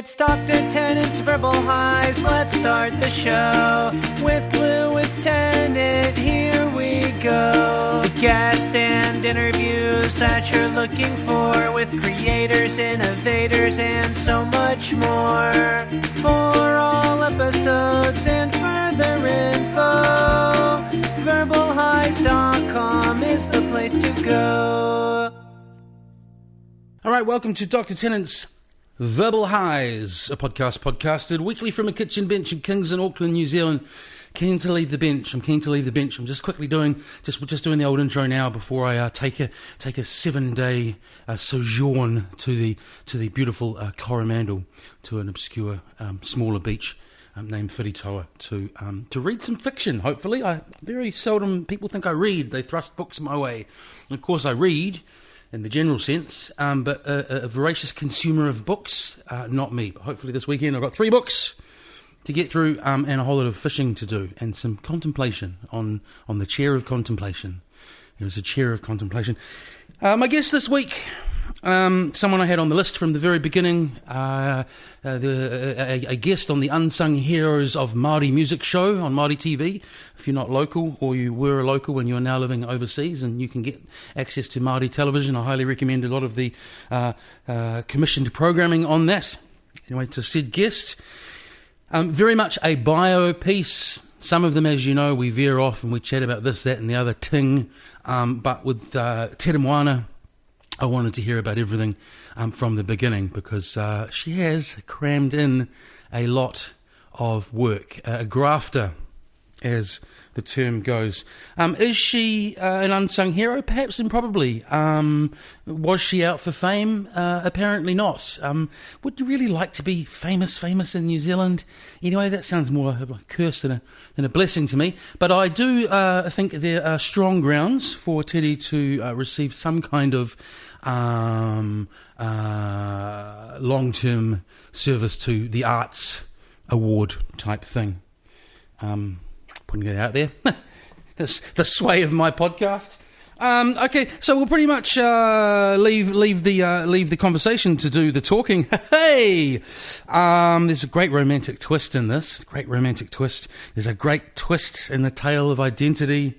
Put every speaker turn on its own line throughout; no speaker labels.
It's Dr. Tennant's Verbal Highs. Let's start the show with Lewis Tennant. Here we go. The guests and interviews that you're looking for with creators, innovators, and so much more. For all episodes and further info, verbalhighs.com is the place to go.
All right, welcome to Dr. Tennant's Verbal Highs, a podcast podcasted weekly from a kitchen bench in Kingston, Auckland, New Zealand. Keen to leave the bench. I'm I'm just quickly doing the old intro now before I take a 7-day sojourn to the beautiful Coromandel, to an obscure smaller beach named Whiritoa to read some fiction. Hopefully, very seldom people think I read. They thrust books my way, and of course I read in the general sense, but a voracious consumer of books, not me. But hopefully this weekend I've got 3 books to get through, and a whole lot of fishing to do, and some contemplation on the chair of contemplation. It was a chair of contemplation. My guest this week, someone I had on the list from the very beginning, a guest on the Unsung Heroes of Māori Music show on Māori TV. If you're not local, or you were a local and you're now living overseas and you can get access to Māori television, I highly recommend a lot of the commissioned programming on that. Anyway, to said guest, very much a bio piece. Some of them, as you know, we veer off and we chat about this, that and the other ting, but with Teremoana, I wanted to hear about everything from the beginning, because she has crammed in a lot of work. A grafter, as the term goes. Is she an unsung hero? Perhaps and probably. Was she out for fame? Apparently not. Would you really like to be famous in New Zealand? Anyway, that sounds more like a curse than a blessing to me. But I do think there are strong grounds for Teddy to receive some kind of long-term service to the arts award type thing. Putting it out there. The sway of my podcast. Okay, so we'll pretty much leave the conversation to do the talking. Hey, there's a great romantic twist in this. There's a great twist in the tale of identity.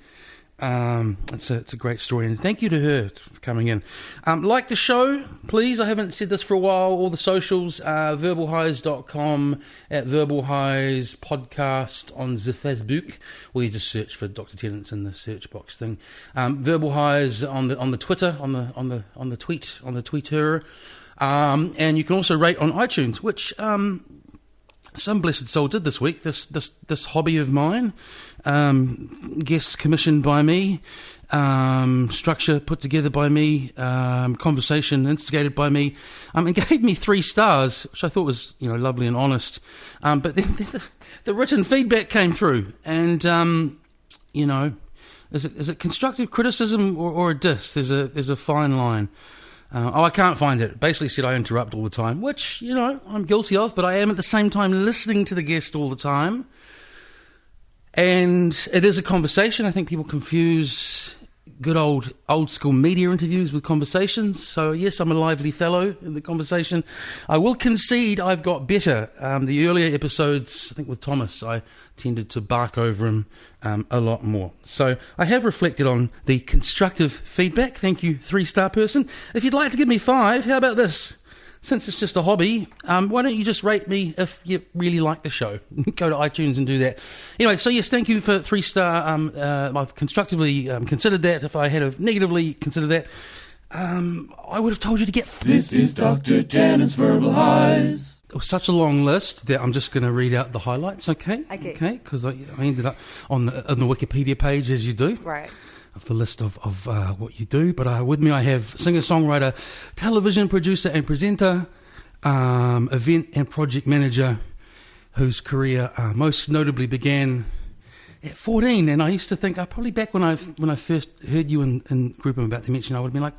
It's a great story, and thank you to her for coming in. Like the show, please. I haven't said this for a while. All the socials, verbalhighs.com, at Verbal Highs Podcast on the Facebook, or you just search for Dr. Tennant's in the search box thing. Verbal Highs on the Twitter, on the Twitter, and you can also rate on iTunes, which some blessed soul did this week. This hobby of mine. Guests commissioned by me, structure put together by me, conversation instigated by me, and gave me 3 stars, which I thought was lovely and honest. But then the written feedback came through, and is it constructive criticism or a diss? There's a fine line. I can't find it. Basically said I interrupt all the time, which I'm guilty of, but I am at the same time listening to the guest all the time. And it is a conversation. I think people confuse good old school media interviews with conversations. So yes, I'm a lively fellow in the conversation. I will concede I've got better. The earlier episodes, I think with Thomas, I tended to bark over him a lot more. So I have reflected on the constructive feedback. Thank you, 3-star person. If you'd like to give me 5, how about this? Since it's just a hobby, why don't you just rate me if you really like the show? Go to iTunes and do that. Anyway, so yes, thank you for 3-star. I've constructively considered that. If I had have negatively considered that, I would have told you to get...
This is Dr. Tennant's Verbal Highs.
It was such a long list that I'm just going to read out the highlights, okay? Okay, because I ended up on the Wikipedia page, as you do.
Right.
Of the list of what you do, but with me I have singer-songwriter, television producer and presenter, event and project manager, whose career most notably began at 14. And I used to think, probably back when I first heard you in group I'm about to mention, I would have been like,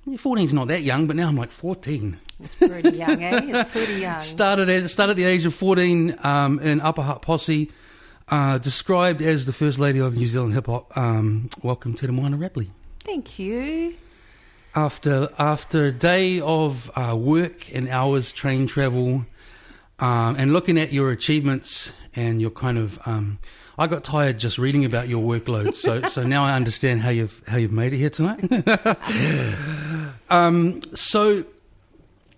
14's not that young, but now I'm like 14.
It's pretty young, eh? It's pretty young.
Started at the age of 14 in Upper Hutt Posse. Described as the first lady of New Zealand hip-hop. Welcome, Teremoana Rapley.
Thank you.
After a day of work and hours, train travel, And looking at your achievements and your kind of, I got tired just reading about your workload. So now I understand how you've made it here tonight. So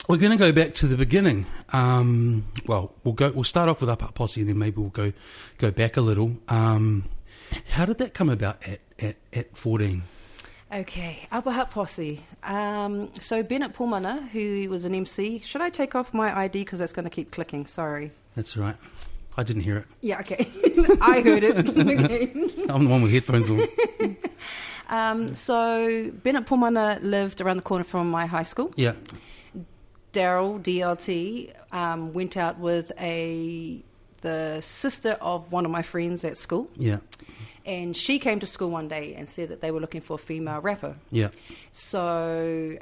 we're going to go back to the beginning. We'll start off with Upper Posse, and then maybe we'll go back a little. How did that come about at 14?
Okay, Upper Hut Posse. So Bennett Pumana, who was an MC. Should I take off my ID because that's going to keep clicking? Sorry.
That's right. I didn't hear it.
Yeah, okay. I heard it. Okay.
I'm the one with headphones on.
So Bennett Pumana lived around the corner from my high school.
Yeah.
Daryl, DLT, went out with the sister of one of my friends at school.
Yeah.
And she came to school one day and said that they were looking for a female rapper.
Yeah.
So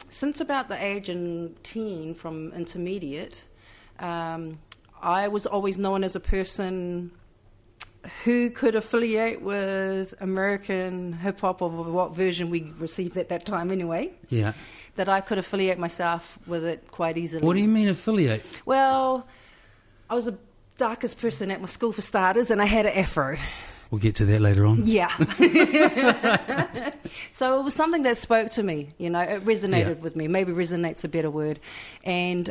since about the age of 10, from intermediate, I was always known as a person who could affiliate with American hip-hop, of what version we received at that time anyway.
Yeah.
That I could affiliate myself with it quite easily.
What do you mean affiliate?
Well, I was the darkest person at my school for starters, and I had an afro.
We'll get to that later on.
Yeah. So it was something that spoke to me, it resonated with me. Maybe resonate's a better word. And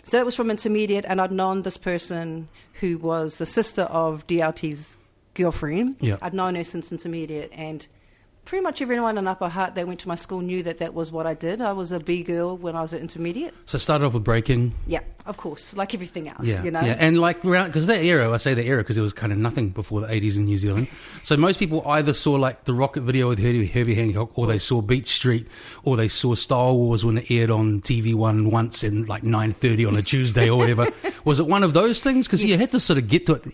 so it was from intermediate, and I'd known this person who was the sister of DLT's girlfriend.
Yeah.
I'd known her since intermediate, and pretty much everyone in Upper Hutt that went to my school knew that was what I did. I was a B girl when I was at intermediate.
So it started off with breaking.
Yeah, of course, like everything else,
Yeah, and because that era, I say that era because there was kind of nothing before the 80s in New Zealand. So most people either saw like the Rocket video with Herbie Hancock, or they saw Beat Street, or they saw Star Wars when it aired on TV1 once in like 9:30 on a Tuesday or whatever. Was it one of those things? Because you had to sort of get to it,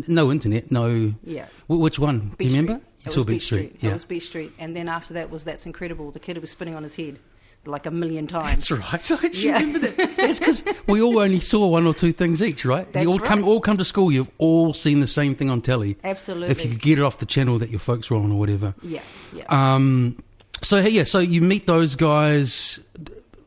no internet, no... Yeah. Which one? Do you remember?
It was Beat Street.
Yeah.
It was Beat Street. And then after that was That's Incredible. The kid who was spinning on his head like a million times.
That's right. I actually remember that. That's because we all only saw one or two things each, right?
That's
you
right.
all come to school, you've all seen the same thing on telly.
Absolutely.
If you could get it off the channel that your folks were on or whatever.
Yeah.
So you meet those guys.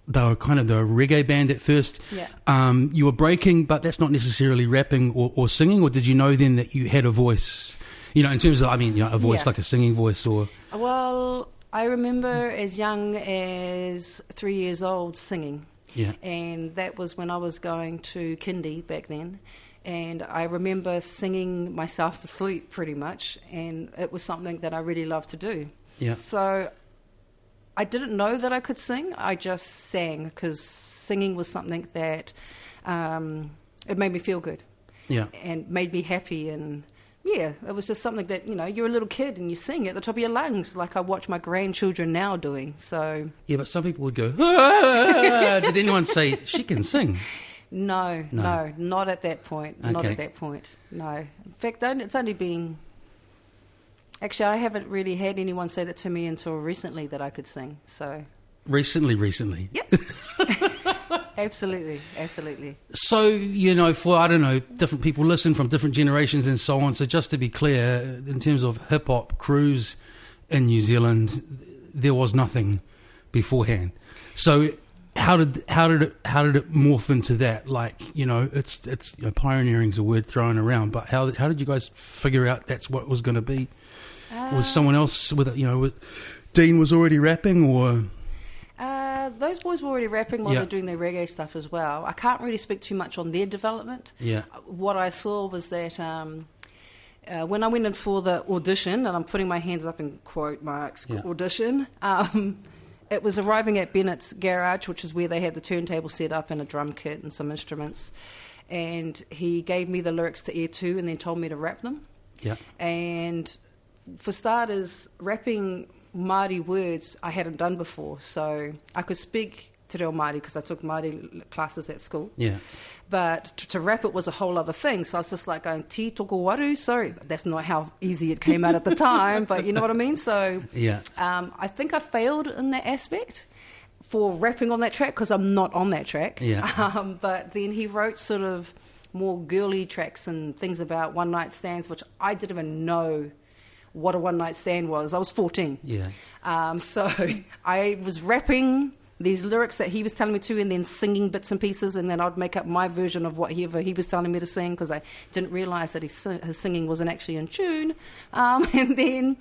They were kind of the reggae band at first.
Yeah.
You were breaking, but that's not necessarily rapping or singing, or did you know then that you had a voice? In terms of, a voice like a singing voice or...
Well, I remember as young as 3 years old singing.
Yeah.
And that was when I was going to kindy back then. And I remember singing myself to sleep pretty much. And it was something that I really loved to do.
Yeah.
So I didn't know that I could sing. I just sang because singing was something that it made me feel good.
Yeah.
And made me happy. And yeah, it was just something that, you're a little kid and you sing at the top of your lungs like I watch my grandchildren now doing. So
yeah, but some people would go, ah! Did anyone say, she can sing?
No, not at that point.
Okay.
Not at that point, no. In fact, it's only been... Actually, I haven't really had anyone say that to me until recently that I could sing, so...
Recently?
Yep. Absolutely.
So, for, different people listen from different generations and so on. So just to be clear, in terms of hip-hop crews in New Zealand, there was nothing beforehand. So how did it morph into that? Like, it's pioneering's a word thrown around, but how did you guys figure out that's what it was going to be? Was someone else with Dean was already rapping, or...
Those boys were already rapping while they were doing their reggae stuff as well. I can't really speak too much on their development. Yeah. What I saw was that when I went in for the audition, and I'm putting my hands up in quote marks, audition, it was arriving at Bennett's garage, which is where they had the turntable set up and a drum kit and some instruments. And he gave me the lyrics to Air 2 and then told me to rap them. Yeah. And for starters, rapping Māori words I hadn't done before, so I could speak Te Reo Māori because I took Māori classes at school. Yeah. But to rap it was a whole other thing, so I was just like going, Ti toko waru, sorry, that's not how easy it came out at the time, but you know what I mean? So I think I failed in that aspect for rapping on that track because I'm not on that track. Yeah. But then he wrote sort of more girly tracks and things about one-night stands, which I didn't even know what a one-night stand was. I was 14. Yeah. So I was rapping these lyrics that he was telling me to, and then singing bits and pieces, and then I'd make up my version of whatever he was telling me to sing, because I didn't realise that his singing wasn't actually in tune. And then,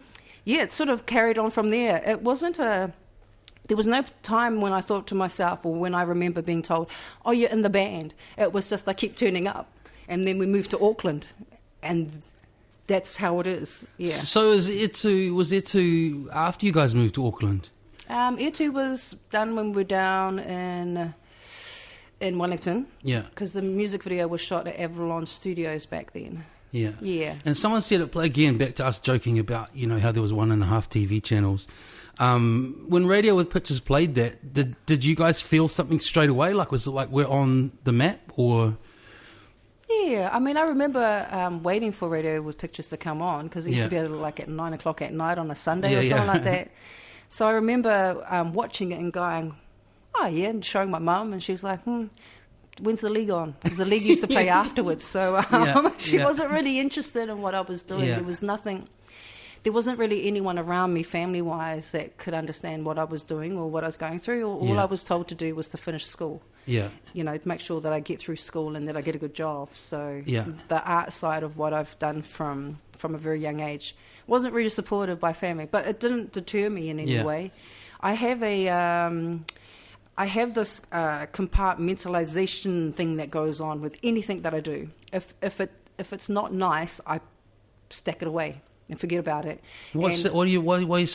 it sort of carried on from there. It wasn't there was no time when I thought to myself, or when I remember being told, oh, you're in the band. It was just I kept turning up. And then we moved to Auckland, and that's how it is, yeah.
So was Etu after you guys moved to Auckland?
Etu was done when we were down in Wellington.
Yeah.
Because the music video was shot at Avalon Studios back then.
Yeah.
Yeah.
And someone said it, again, back to us joking about, how there was 1.5 TV channels. When Radio with Pictures played that, did you guys feel something straight away? Like, was it like we're on the map, or?
Yeah, I mean, I remember waiting for Radio with Pictures to come on, because it used to be like at 9 o'clock at night on a Sunday or something like that. So I remember watching it and going, oh yeah, and showing my mum, and she was like, when's the league on? Because the league used to play afterwards. So she wasn't really interested in what I was doing.
Yeah.
There wasn't really anyone around me, family-wise, that could understand what I was doing or what I was going through. All I was told to do was to finish school.
Yeah.
To make sure that I get through school and that I get a good job. So
yeah.
The art side of what I've done from a very young age wasn't really supported by family, but it didn't deter me in any way. I have this compartmentalization thing that goes on with anything that I do. If it's not nice, I stack it away and forget about it.
Why you say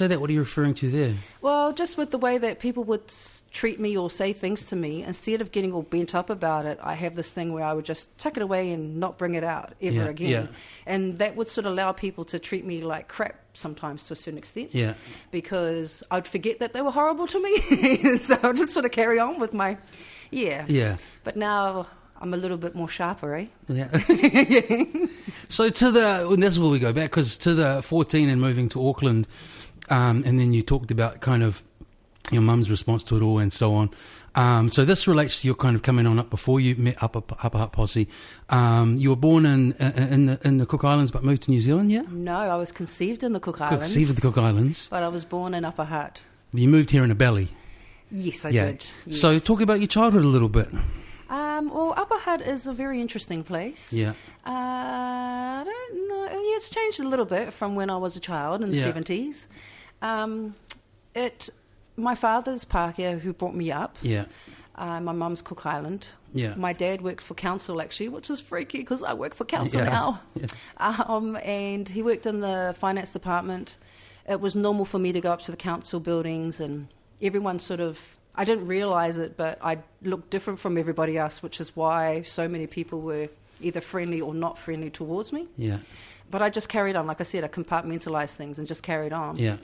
that? What are you referring to there?
Well, just with the way that people would treat me or say things to me, instead of getting all bent up about it, I have this thing where I would just tuck it away and not bring it out ever again. Yeah. And that would sort of allow people to treat me like crap sometimes to a certain extent. Yeah. Because I'd forget that they were horrible to me. So I'll just sort of carry on with my... Yeah. Yeah. But now... I'm a little bit more sharper, eh? Yeah.
So and that's where we go back, because to the 14 and moving to Auckland, and then you talked about kind of your mum's response to it all and so on. So this relates to your kind of coming on up before you met Upper Hutt Posse. You were born in the Cook Islands but moved to New Zealand, yeah?
No, I was conceived in the Cook Islands.
Conceived in the Cook Islands.
But I was born in Upper Hutt.
You moved here in a belly.
Yes, I did. Yes.
So talk about your childhood a little bit.
Well, Upper Hutt is a very interesting place. Yeah. I don't know. Yeah, it's changed a little bit from when I was a child in the 70s. My father's Pākehā who brought me up. Yeah. My mum's Cook Island. Yeah. My dad worked for council, actually, which is freaky because I work for council now. Yeah. And he worked in the finance department. It was normal for me to go up to the council buildings, and everyone sort of... I didn't realise it, but I looked different from everybody else, which is why so many people were either friendly or not friendly towards me. Yeah. But I just carried on. Like I said, I compartmentalised things and just carried on. Yeah.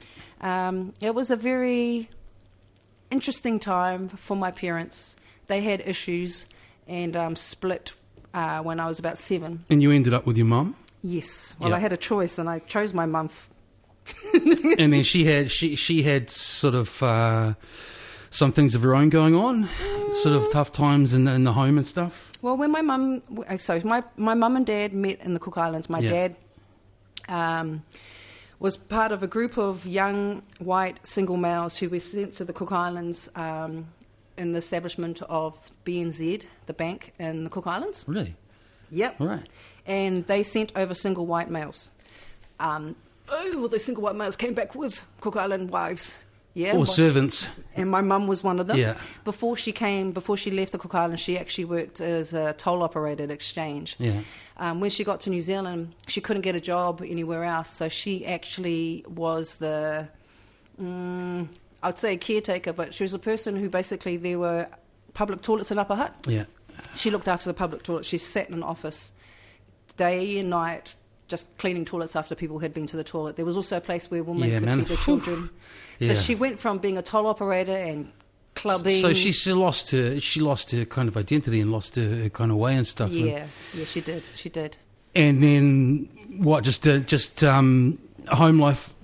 It was a very interesting time for my parents. They had issues and split when I was about 7.
And you ended up with your mum?
Yes. Well, I had a choice, and I chose my mum.
And then she had sort of... some things of her own going on, sort of tough times in the home and stuff.
Well, when my mum and dad met in the Cook Islands, my dad was part of a group of young white single males who were sent to the Cook Islands in the establishment of BNZ, the bank in the Cook Islands.
Really?
Yep.
All right.
And they sent over single white males. Those single white males came back with Cook Island wives. Yeah,
or servants.
And my mum was one of them.
Yeah.
Before she left the Cook Islands, she actually worked as a toll operator at Exchange. Yeah. When she got to New Zealand, she couldn't get a job anywhere else, so she actually was the, I'd say caretaker, but she was a person who basically, there were public toilets in Upper Hutt. Yeah. She looked after the public toilets. She sat in an office day and night, just cleaning toilets after people had been to the toilet. There was also a place where women could feed their children. So she went from being a toll operator and clubbing.
So she lost her kind of identity and lost her kind of way and stuff.
Yeah, she did.
And then what? Just home life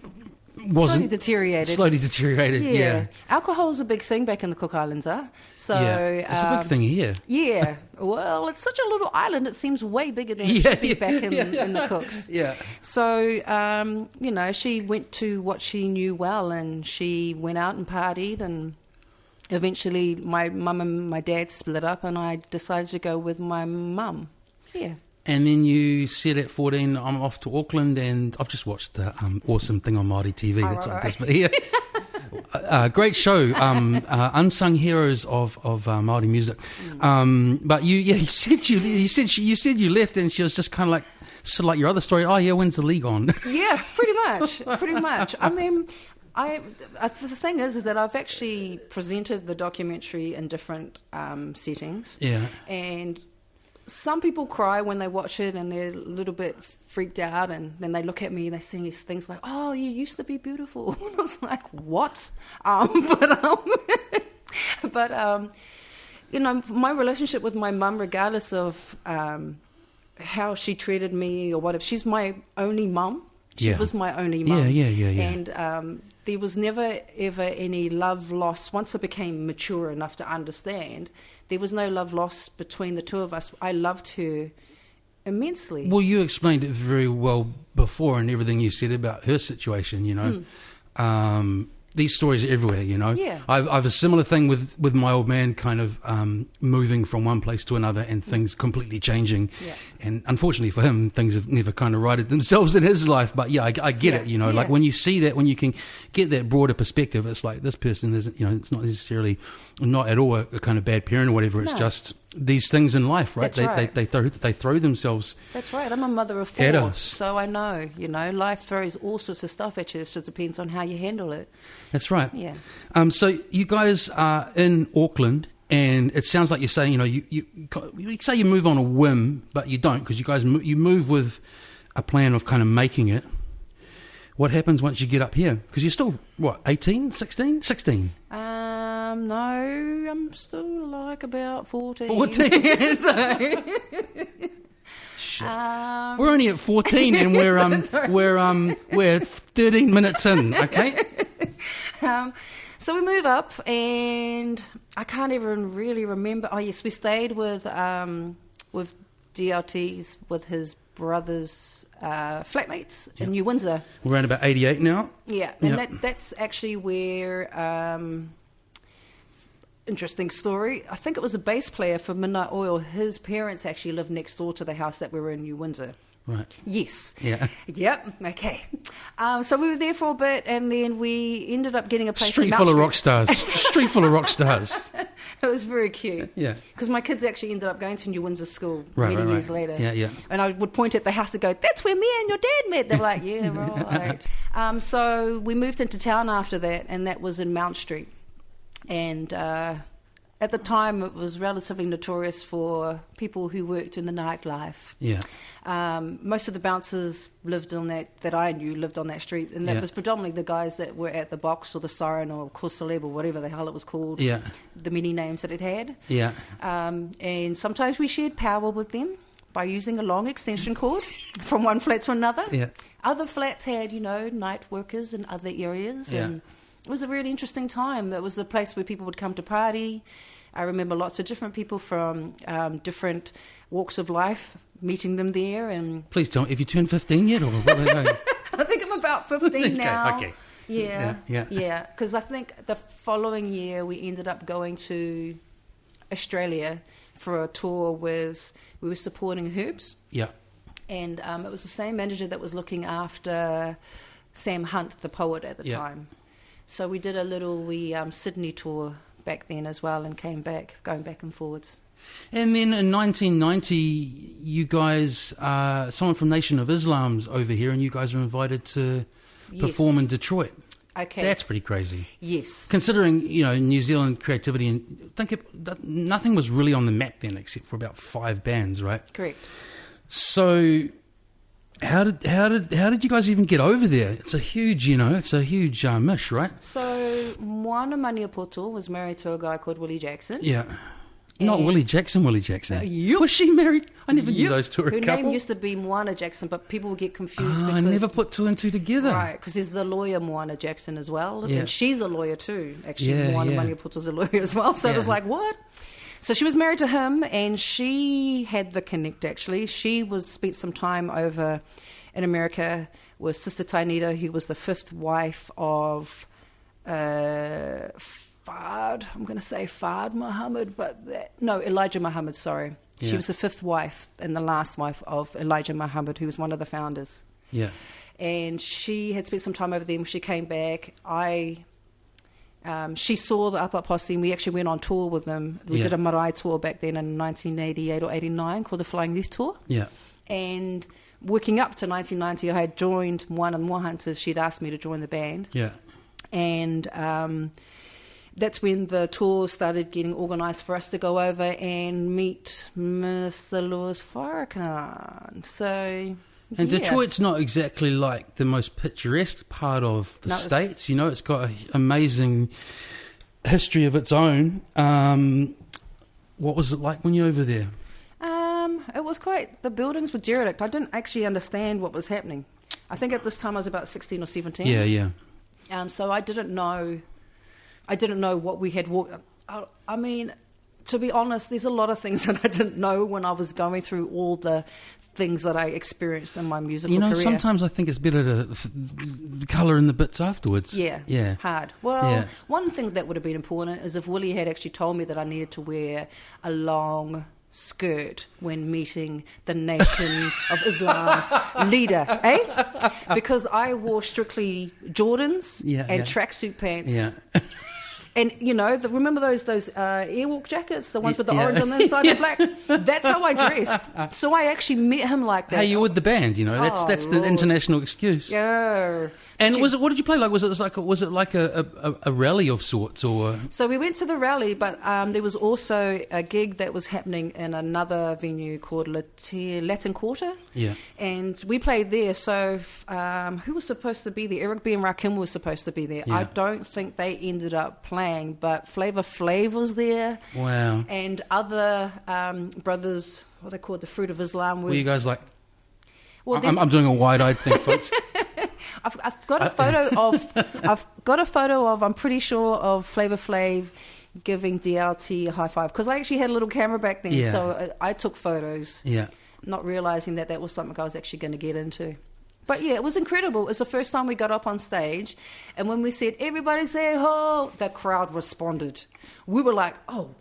wasn't slowly deteriorated. Yeah.
Alcohol is a big thing back in the Cook Islands, So
it's a big thing here.
Yeah. Well, it's such a little island. It seems way bigger than it should be back in the Cooks. Yeah. So she went to what she knew well, and she went out and partied, and eventually my mum and my dad split up, and I decided to go with my mum. Yeah.
And then you said at 14, I'm off to Auckland, and I've just watched the awesome thing on Māori TV. That's what it does. Yeah. Great show, unsung heroes of Māori music. But you said you left, and she was just kind of like, sort of like your other story. Oh yeah, when's the league on?
Yeah, pretty much. I mean, the thing is that I've actually presented the documentary in different settings. Yeah, and some people cry when they watch it and they're a little bit freaked out, and then they look at me and they sing these things like, "Oh, you used to be beautiful." And I was like, "What?" But you know, my relationship with my mum, regardless of how she treated me or whatever, she's my only mum. She was my only mum. Yeah. And there was never, ever any love lost. Once I became mature enough to understand, there was no love lost between the two of us. I loved her immensely.
Well, you explained it very well before, and everything you said about her situation, you know. These stories are everywhere, you know. Yeah. I've a similar thing with my old man, kind of moving from one place to another and things completely changing. Yeah. And unfortunately for him, things have never kind of righted themselves in his life. But yeah, I get it, you know. Like when you see that, when you can get that broader perspective, it's like this person isn't, you know, it's not necessarily, not at all a kind of bad parent or whatever. It's just these things in life, right? They throw themselves.
That's right. I'm a mother of 4, so I know, you know, life throws all sorts of stuff at you. It just depends on how you handle it.
That's right. Yeah. So you guys are in Auckland, and it sounds like you're saying, you know, you say you move on a whim, but you don't, because you guys you move with a plan of kind of making it. What happens once you get up here? Because you're still, what, 18, 16? 16?
No, I'm still like about 14.
14? Shit. We're only at 14 and we're 13 minutes in, okay?
So we move up, and I can't even really remember. Oh yes, we stayed with DLT's, with his brother's flatmates in New Windsor.
We're around about 88 now.
Yeah, and that's actually where. Interesting story. I think it was a bass player for Midnight Oil. His parents actually lived next door to the house that we were in New Windsor.
Right.
Yes.
Yeah.
Yep. Okay. So we were there for a bit, and then we ended up getting a place.
Street full of rock stars. Street full of rock stars.
It was very cute.
Yeah.
Because my kids actually ended up going to New Windsor School many years later.
Yeah.
And I would point at the house and go, "That's where me and your dad met." They were like, "Yeah, right." So we moved into town after that, and that was in Mount Street. And at the time, it was relatively notorious for people who worked in the nightlife. Yeah. Most of the bouncers lived on that I knew lived on that street, and that was predominantly the guys that were at the Box or the Siren or Corsaleb or whatever the hell it was called. Yeah. The many names that it had. Yeah. And sometimes we shared power with them by using a long extension cord from one flat to another. Yeah. Other flats had, you know, night workers in other areas. Yeah. And it was a really interesting time. It was a place where people would come to party. I remember lots of different people from different walks of life, meeting them there. And
please tell me, have you turned 15 yet? Or what
I think I'm about 15 now.
Okay.
Yeah. Because I think the following year we ended up going to Australia for a tour we were supporting Herbs. Yeah. And it was the same manager that was looking after Sam Hunt, the poet at the time. So we did a little Sydney tour back then as well, and came back, going back and forwards.
And then in 1990, you guys, someone from Nation of Islam's over here, and you guys were invited to perform in Detroit.
Okay.
That's pretty crazy.
Yes.
Considering, you know, New Zealand creativity, and nothing was really on the map then except for about 5 bands, right?
Correct.
So How did you guys even get over there? It's a huge mish, right?
So Moana Maniapoto was married to a guy called Willie Jackson.
Yeah. Not Willie Jackson. Was she married? I never knew those two were a couple.
Her name used to be Moana Jackson, but people would get confused.
I never put 2 and 2 together.
Right, because there's the lawyer Moana Jackson as well. Yeah. And she's a lawyer too. Actually, Moana Maniapoto's a lawyer as well. So it was like, what? So she was married to him, and she had the connect, actually. She spent some time over in America with Sister Tainita, who was the 5th wife of I'm going to say Fard Muhammad, but Elijah Muhammad, sorry.
Yeah.
She was the fifth wife and the last wife of Elijah Muhammad, who was one of the founders.
Yeah.
And she had spent some time over there. When she came back, she saw the Up Posse, and we actually went on tour with them. We did a marae tour back then in 1988 or 89 called the Flying Youth Tour.
Yeah.
And working up to 1990, I had joined one of the More Hunters. She'd asked me to join the band.
Yeah.
And that's when the tour started getting organised for us to go over and meet Minister Louis Farrakhan. So...
And Detroit's not exactly like the most picturesque part of the States. You know, it's got an amazing history of its own. What was it like when you were over there?
It was the buildings were derelict. I didn't actually understand what was happening. I think at this time I was about 16 or 17.
Yeah, yeah.
So I didn't know what we had walked. I mean, to be honest, there's a lot of things that I didn't know when I was going through all the things that I experienced in my musical career.
Sometimes I think it's better to colour in the bits afterwards.
Yeah. Hard. Well, one thing that would have been important is if Willie had actually told me that I needed to wear a long skirt when meeting the Nation of Islam's leader, because I wore strictly Jordans and tracksuit pants.
Yeah.
And, remember those Airwalk jackets, the ones with the orange on the inside and black? That's how I dressed. So I actually met him like that.
Hey, you with the band, that's the international excuse.
Yeah.
And what did you play like? Was it like a rally of sorts, or?
So we went to the rally, but there was also a gig that was happening in another venue called Latin Quarter.
Yeah.
And we played there. So who was supposed to be there? Eric B. and Rakim was supposed to be there.
Yeah.
I don't think they ended up playing, but Flavor Flav was there.
Wow.
And other brothers, what they called the Fruit of Islam.
Were you guys like?
Well,
I'm doing a wide-eyed thing, folks.
I've got a photo of. I'm pretty sure of Flavor Flav giving DLT a high five, because I actually had a little camera back then, so I took photos.
Yeah.
Not realizing that was something I was actually going to get into. But yeah, it was incredible. It was the first time we got up on stage, and when we said "Everybody say ho," the crowd responded. We were like, "Oh,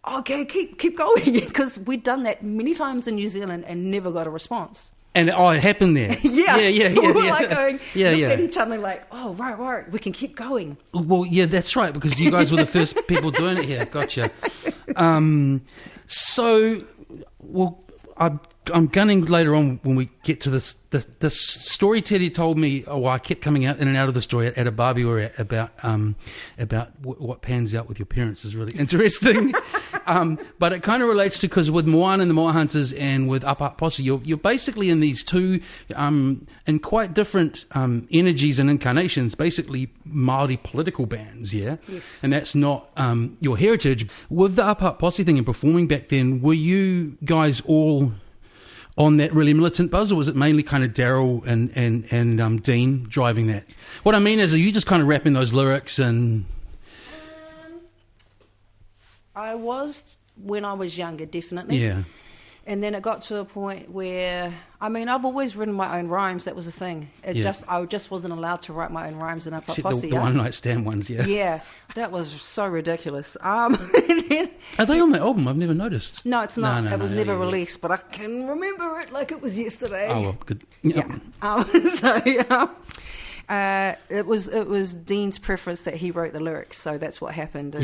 okay, keep going," because we'd done that many times in New Zealand and never got a response.
And it happened there.
Yeah. We were like going, looked at each other like, oh, right, we can keep going.
Well, yeah, that's right, because you guys were the first people doing it here. Gotcha. I'm gunning later on when we get to this. The story Teddy told me. I kept coming out in and out of the story at a barbie we were at about what pans out with your parents is really interesting. But it kind of relates to, because with Moana and the More Hunters and with Up Posse, you're basically in these two in quite different energies and incarnations, basically Māori political bands, yeah?
Yes.
And that's not your heritage. With the Up Posse thing and performing back then, were you guys all on that really militant buzz, or was it mainly kind of Daryl and Dean driving that? What I mean is, are you just kind of rapping those lyrics and...
I was when I was younger, definitely.
Yeah.
And then it got to a point where, I've always written my own rhymes. That was the thing. I just wasn't allowed to write my own rhymes in Up Posse.
The one-night stand ones, yeah.
Yeah, that was so ridiculous.
Are they on the album? I've never noticed.
No, it's not. It was never released, but I can remember it like it was yesterday.
Oh, well, good.
Yeah. It was Dean's preference that he wrote the lyrics, so that's what happened.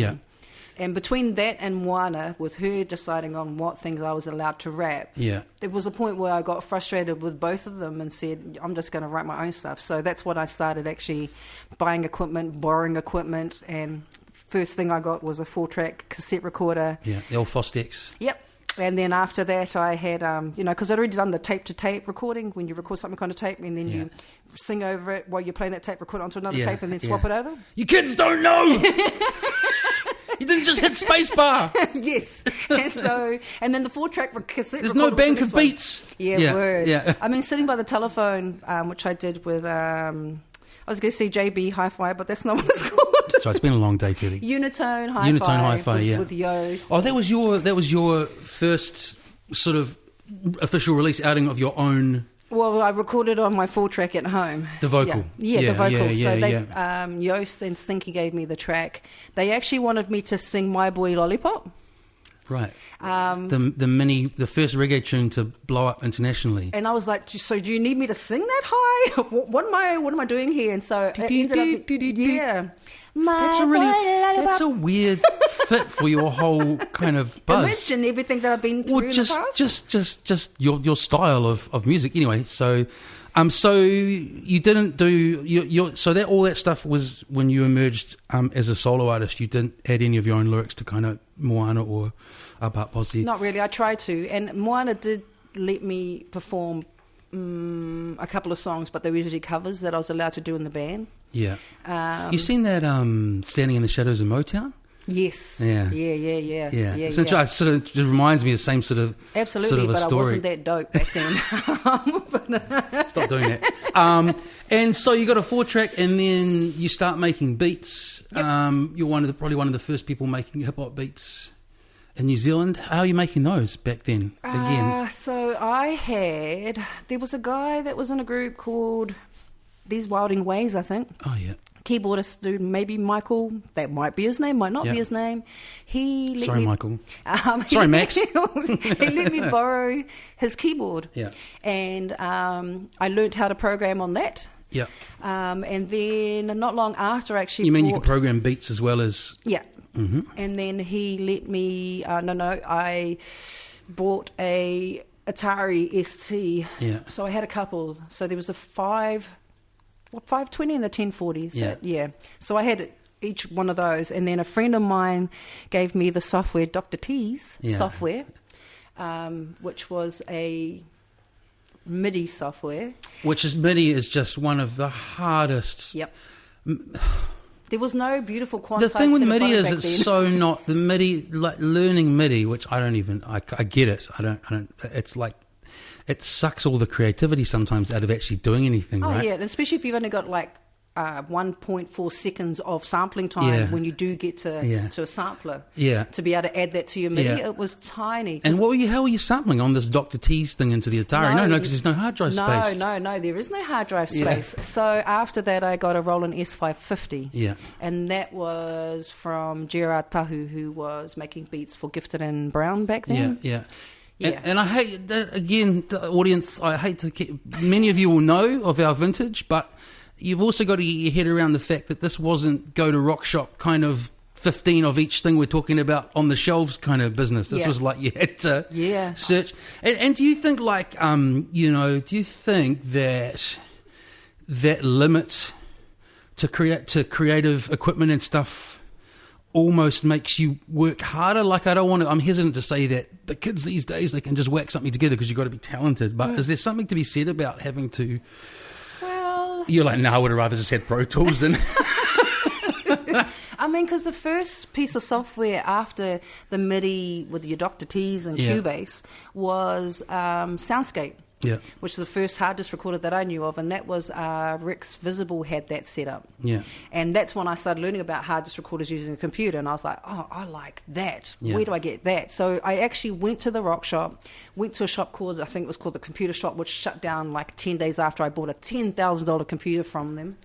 And between that and Moana, with her deciding on what things I was allowed to rap, there was a point where I got frustrated with both of them and said, I'm just going to write my own stuff. So that's when I started actually buying equipment, borrowing equipment, and first thing I got was a 4-track cassette recorder.
Yeah, the old Fostex.
Yep. And then after that I had, because I'd already done the tape-to-tape recording, when you record something on a tape and then you sing over it while you're playing that tape, record onto another tape and then swap it over.
You kids don't know! You didn't just hit spacebar.
Yes. And then the 4-track cassette.
There's no bank of beats.
Yeah, word. Yeah. Sitting by the telephone, which I did with, I was going to say JB Hi-Fi, but that's not what it's called.
So it's been a long day, Teddy.
Unitone Hi-Fi. With Yoast.
Oh, that was your first sort of official release outing of your own
Well, I recorded on my 4-track at home.
The vocal.
Yeah, the vocal. So they, Joost and Stinky gave me the track. They actually wanted me to sing My Boy Lollipop.
Right. The first reggae tune to blow up internationally.
And I was like, so do you need me to sing that high? What am I doing here? And so it ended up, yeah.
That's a weird fit for your whole kind of buzz.
Imagine everything that I've been through in the past.
Just your style of music. Anyway, so you didn't do so that all that stuff was when you emerged as a solo artist. You didn't add any of your own lyrics to kind of Moana or Apart Posse.
Not really. I tried to, and Moana did let me perform a couple of songs, but they were usually covers that I was allowed to do in the band.
Yeah. You seen that Standing in the Shadows of Motown?
Yes.
Yeah.
Yeah.
So it sort of just reminds me of the same sort of
absolutely,
sort of a
but
story.
I wasn't that dope back then.
Stop doing that. And so you got a 4-track, and then you start making beats. Yep. You're probably one of the first people making hip hop beats in New Zealand. How are you making those back then? Again,
so there was a guy that was in a group called These Wilding Ways, I think.
Oh yeah.
Keyboardist dude, maybe Michael. That might be his name, might not be his name. Sorry,
Michael. Sorry, Max.
He let me borrow his keyboard.
Yeah.
And I learnt how to program on that.
Yeah.
And then not long after, actually.
You mean you could program beats as well as?
Yeah.
Mm-hmm.
And then he let me. I bought a Atari ST.
Yeah.
So I had a couple. So there was a 520 and the 1040s.
Yeah.
So I had each one of those, and then a friend of mine gave me the software, Dr. T's software, which was a MIDI software.
MIDI is just one of the hardest.
Yep. There was no beautiful quantized.
The thing with MIDI is
it's
so not the MIDI, like learning MIDI, which I get it. I don't. It's like it sucks all the creativity sometimes out of actually doing anything.
Oh
right?
yeah, especially if you've only got like 1.4 seconds of sampling time when you do get to a sampler. Yeah. To be able to add that to your MIDI, it was tiny.
And how were you sampling on this Dr. T's thing into the Atari? No, because there's no hard drive space.
No, there is no hard drive space. So after that, I got a Roland S550.
Yeah.
And that was from Gerard Tahu, who was making beats for Gifted and Brown back then.
Yeah. And I hate, again, the audience, I hate to many of you will know of our vintage, but you've also got to get your head around the fact that this wasn't go to rock shop kind of 15 of each thing we're talking about on the shelves kind of business. This was like you had to search. And do you think do you think that limit to creative equipment and stuff almost makes you work harder? Like I'm hesitant to say that the kids these days, they can just whack something together because you've got to be talented. But is there something to be said about having to... You're like, no, I would have rather just had Pro Tools. And
I mean, because the first piece of software after the MIDI with your Dr. T's and Cubase was Soundscape. Yeah, which is the first hard disk recorder that I knew of, and that was Rex Visible had that set up. Yeah, and that's when I started learning about hard disk recorders using a computer, and I was like, oh, I like that. Yeah. Where do I get that? So I actually went to the rock shop, went to a shop called, I think it was called the Computer Shop, which shut down like 10 days after I bought a $10,000 computer from them.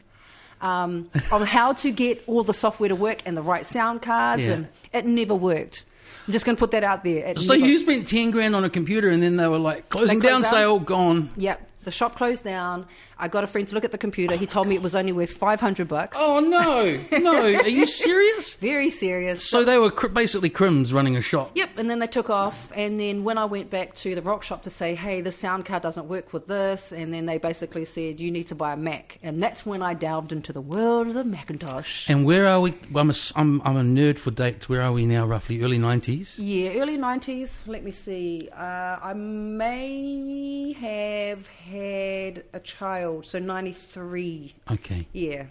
On how to get all the software to work and the right sound cards, and it never worked. I'm just going to put that out there.
So you spent 10 grand on a computer, and then they were like, closing down, sale, gone.
Yep. The shop closed down. I got a friend to look at the computer. He told me it was only worth $500.
Oh, no. Are you serious?
Very serious.
So they were basically crims running a shop.
Yep, and then they took off. And then when I went back to the rock shop to say, hey, this sound card doesn't work with this, and then they basically said, you need to buy a Mac. And that's when I delved into the world of the Macintosh.
And where are we? I'm a nerd for dates. Where are we now, roughly? Early 90s?
Yeah, early 90s. Let me see. I may have had a child, so 93.
Okay.
Yeah.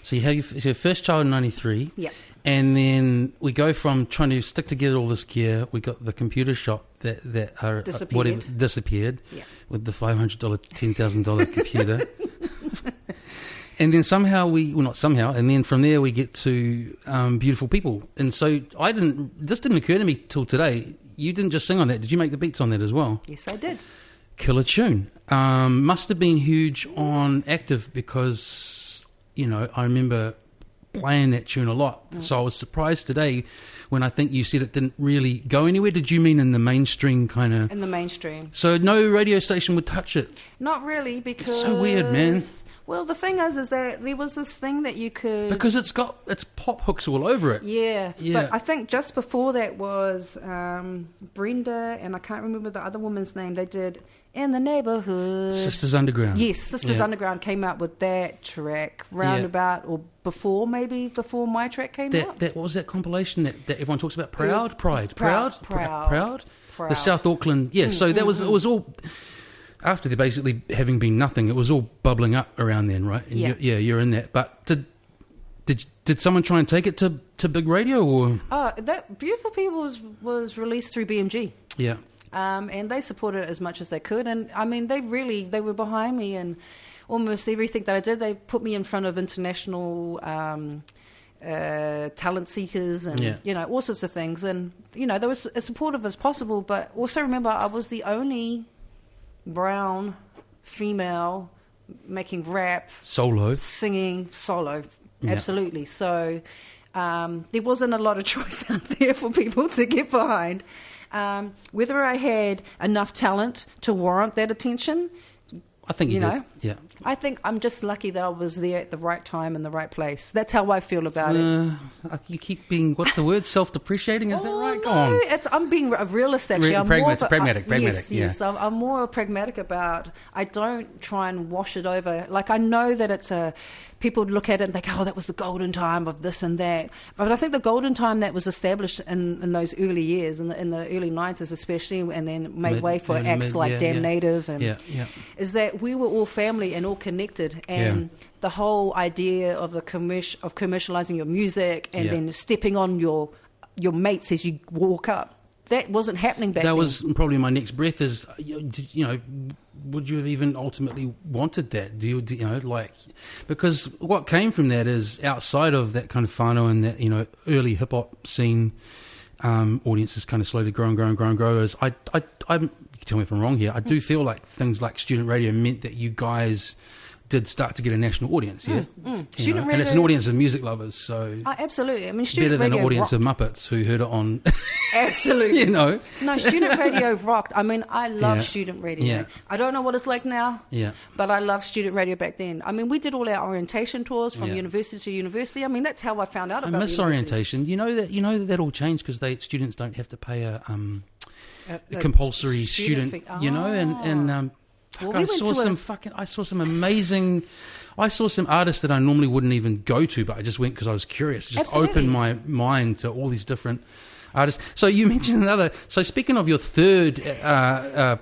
So you have your first child in 93.
Yeah.
And then we go from trying to stick together all this gear. We got the computer shop that disappeared
yeah.
with the $500, $10,000 computer. And then and then from there we get to Beautiful People. And so this didn't occur to me till today. You didn't just sing on that. Did you make the beats on that as well?
Yes, I did.
killer tune. Must have been huge on Active because, I remember playing that tune a lot. So I was surprised today when I think you said it didn't really go anywhere. Did you mean in the mainstream kind of? In
the mainstream.
So no radio station would touch it?
Not really, because...
It's so weird, man.
Well, the thing is that there was this thing that you could...
Because it's pop hooks all over it.
Yeah. But I think just before that was Brenda, and I can't remember the other woman's name. They did In the Neighborhood.
Sisters Underground.
Yes, Sisters Underground came out with that track roundabout, or before my track came out.
What was that compilation that everyone talks about? Proud? Proud. The South Auckland... Yeah, so that was... It was all... After there basically having been nothing, it was all bubbling up around then, right? And you're in that. But did someone try and take it to big radio, or?
That Beautiful People was released through BMG.
Yeah.
And they supported it as much as they could. And I mean, they were behind me, and almost everything that I did, they put me in front of international talent seekers and all sorts of things. And they were as supportive as possible. But also remember, I was the only brown female making rap, singing solo. Absolutely. So there wasn't a lot of choice out there for people to get behind. Whether I had enough talent to warrant that attention,
I think you did. Yeah.
I think I'm just lucky that I was there at the right time in the right place. That's how I feel about it.
You keep being, what's the word, self-depreciating? Is that right? Go on.
I'm being a realist, actually.
Pragmatic.
Yes. I'm more pragmatic about, I don't try and wash it over. Like, I know that people look at it and think, that was the golden time of this and that. But I think the golden time that was established in those early years, in the early 90s especially, and then made way for acts like Damn Native, is that we were all family and all connected. And the whole idea of commercializing your music and then stepping on your mates as you walk up, that wasn't happening back then. That
was probably my next breath is, would you have even ultimately wanted that? Because what came from that is outside of that kind of whānau and that, early hip hop scene, audiences kind of slowly grow. As you can tell me if I'm wrong here, I do feel like things like student radio meant that you guys did start to get a national audience,
Student radio,
and it's an audience of music lovers, so
absolutely. I mean,
student better than an audience of Muppets who heard it on.
Absolutely, No, student radio rocked. I mean, I love student radio.
Yeah.
I don't know what it's like now. But I loved student radio back then. I mean, we did all our orientation tours from university to university. I mean, that's how I found out about. I miss
orientation. You know that all changed because students don't have to pay a compulsory student fee. And I saw some amazing. I saw some artists that I normally wouldn't even go to, but I just went because I was curious. Just opened my mind to all these different artists. So you mentioned another. So speaking of your third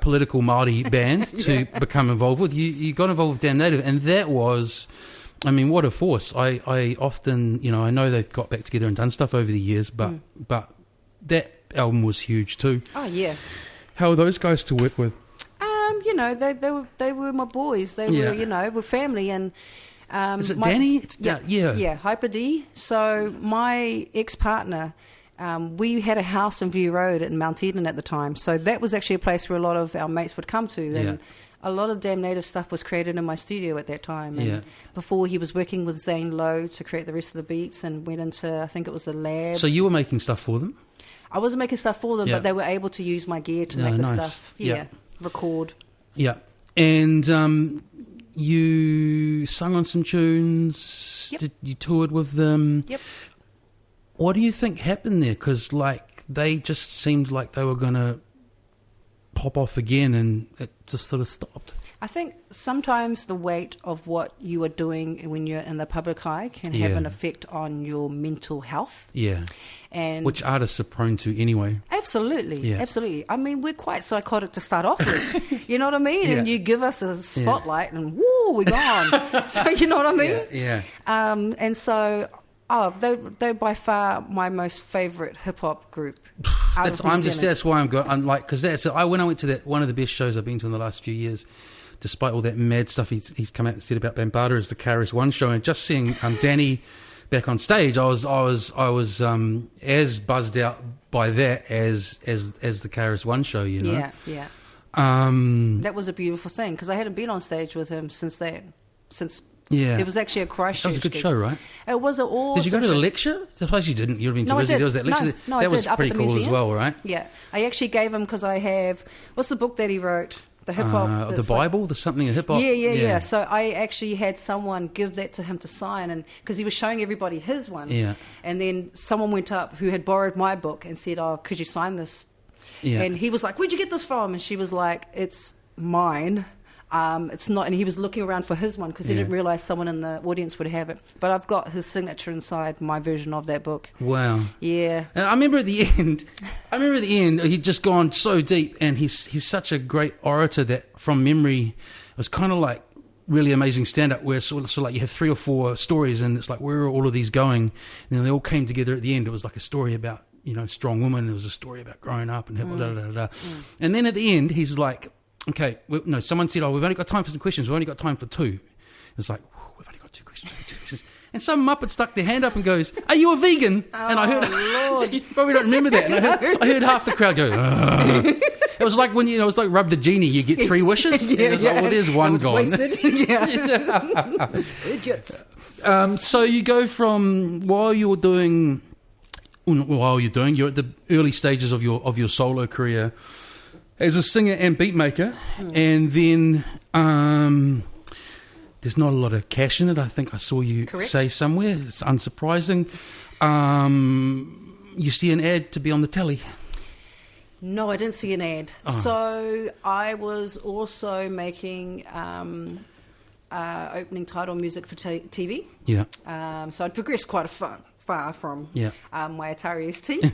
political Māori band to become involved with, you got involved with Damn Native, and that was, I mean, what a force. I often, I know they've got back together and done stuff over the years, but that album was huge too.
Oh yeah.
How are those guys to work with?
They were my boys. They were, we're family. And
is it Danny?
Hyper D. So my ex-partner, we had a house in View Road in Mount Eden at the time. So that was actually a place where a lot of our mates would come to. And a lot of Damn Native stuff was created in my studio at that time. And before, he was working with Zane Lowe to create the rest of the beats, and went into, I think it was the lab.
So you were making stuff for them?
I wasn't making stuff for them, but they were able to use my gear to make the stuff. Record.
Yeah. And you sung on some tunes.
Yep.
You toured with them.
Yep.
What do you think happened there? Because they just seemed like they were going to pop off again, and it just sort of stopped.
I think sometimes the weight of what you are doing when you're in the public eye can have an effect on your mental health. Yeah. And which artists are prone to anyway. Absolutely. Yeah. Absolutely. I mean, we're quite psychotic to start off with. You know what I mean? Yeah. And you give us a spotlight and woo, we're gone. So you know what I mean? Yeah. And so they're by far my most favourite hip hop group. That's why I'm like, because when I went to that, one of the best shows I've been to in the last few years, despite all that mad stuff he's come out and said about Bambaataa, is the KRS-One show, and just seeing Danny back on stage, I was as buzzed out by that as the KRS-One show, you know. Yeah. That was a beautiful thing because I hadn't been on stage with him since then. It was actually a Christchurch.
That was a good show, right?
It was an awesome.
Did you go to the lecture? I suppose you didn't. You'd have been too busy. There was that lecture.
No,
that
I
was
did, up
pretty
at the
cool
museum.
as well, right?
Yeah, I actually gave him because I have. What's the book that he wrote? The hip hop.
The Bible. There's something in hip hop.
Yeah. So I actually had someone give that to him to sign, and because he was showing everybody his one.
Yeah.
And then someone went up who had borrowed my book and said, "Oh, could you sign this?"
Yeah.
And he was like, "Where'd you get this from?" And she was like, "It's mine. It's not." And he was looking around for his one because he didn't realize someone in the audience would have it. But I've got his signature inside my version of that book.
Wow.
Yeah.
And I remember at the end, he'd just gone so deep, and he's such a great orator that from memory, it was kind of like really amazing stand-up where so like you have 3 or 4 stories, and it's like, where are all of these going? And then they all came together at the end. It was like a story about, strong woman. There was a story about growing up and And then at the end, he's like, okay, someone said, we've only got time for some questions. We've only got time for 2. It's like, we've only got 2 questions. And some muppet stuck their hand up and goes, "Are you a vegan?" And I heard,
Lord.
you probably don't remember that. And I heard half the crowd go, "Ugh." It was like when, it's like rub the genie, you get 3 wishes. And it's like, well, there's one gone.
Idiots.
So you go from, you're at the early stages of your solo career as a singer and beat maker, and then there's not a lot of cash in it. I think I saw you say somewhere. It's unsurprising. You see an ad to be on the telly.
No, I didn't see an ad.
Oh.
So I was also making opening title music for TV.
Yeah.
So I'd progressed quite far from my Atari ST.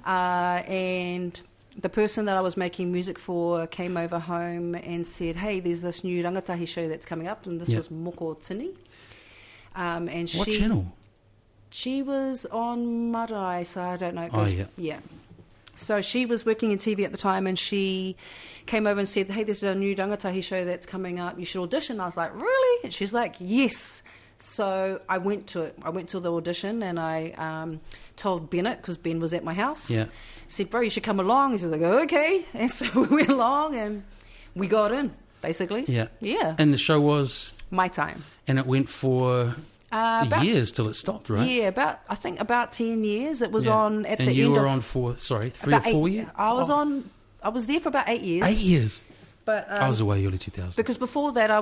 And the person that I was making music for came over home and said, "Hey, there's this new rangatahi show that's coming up," and this was Moko Tini. And
what channel?
She was on Marae, so I don't know. It
goes,
yeah. So she was working in TV at the time, and she came over and said, "Hey, there's a new rangatahi show that's coming up. You should audition." I was like, "Really?" And she's like, "Yes." So I went to it. I went to the audition, and I told Bennett, because Ben was at my house.
Yeah.
Said, "Bro, you should come along." He said, like, "Okay." And so we went along, and we got in, basically.
Yeah.
Yeah.
And the show was?
My Time.
And it went for years till it stopped, right?
Yeah, I think about 10 years. It was on at the end of...
And you were on for, 3 or 4 years?
I was there for about 8 years.
8 years?
But
I was away early 2000s.
Because before that, I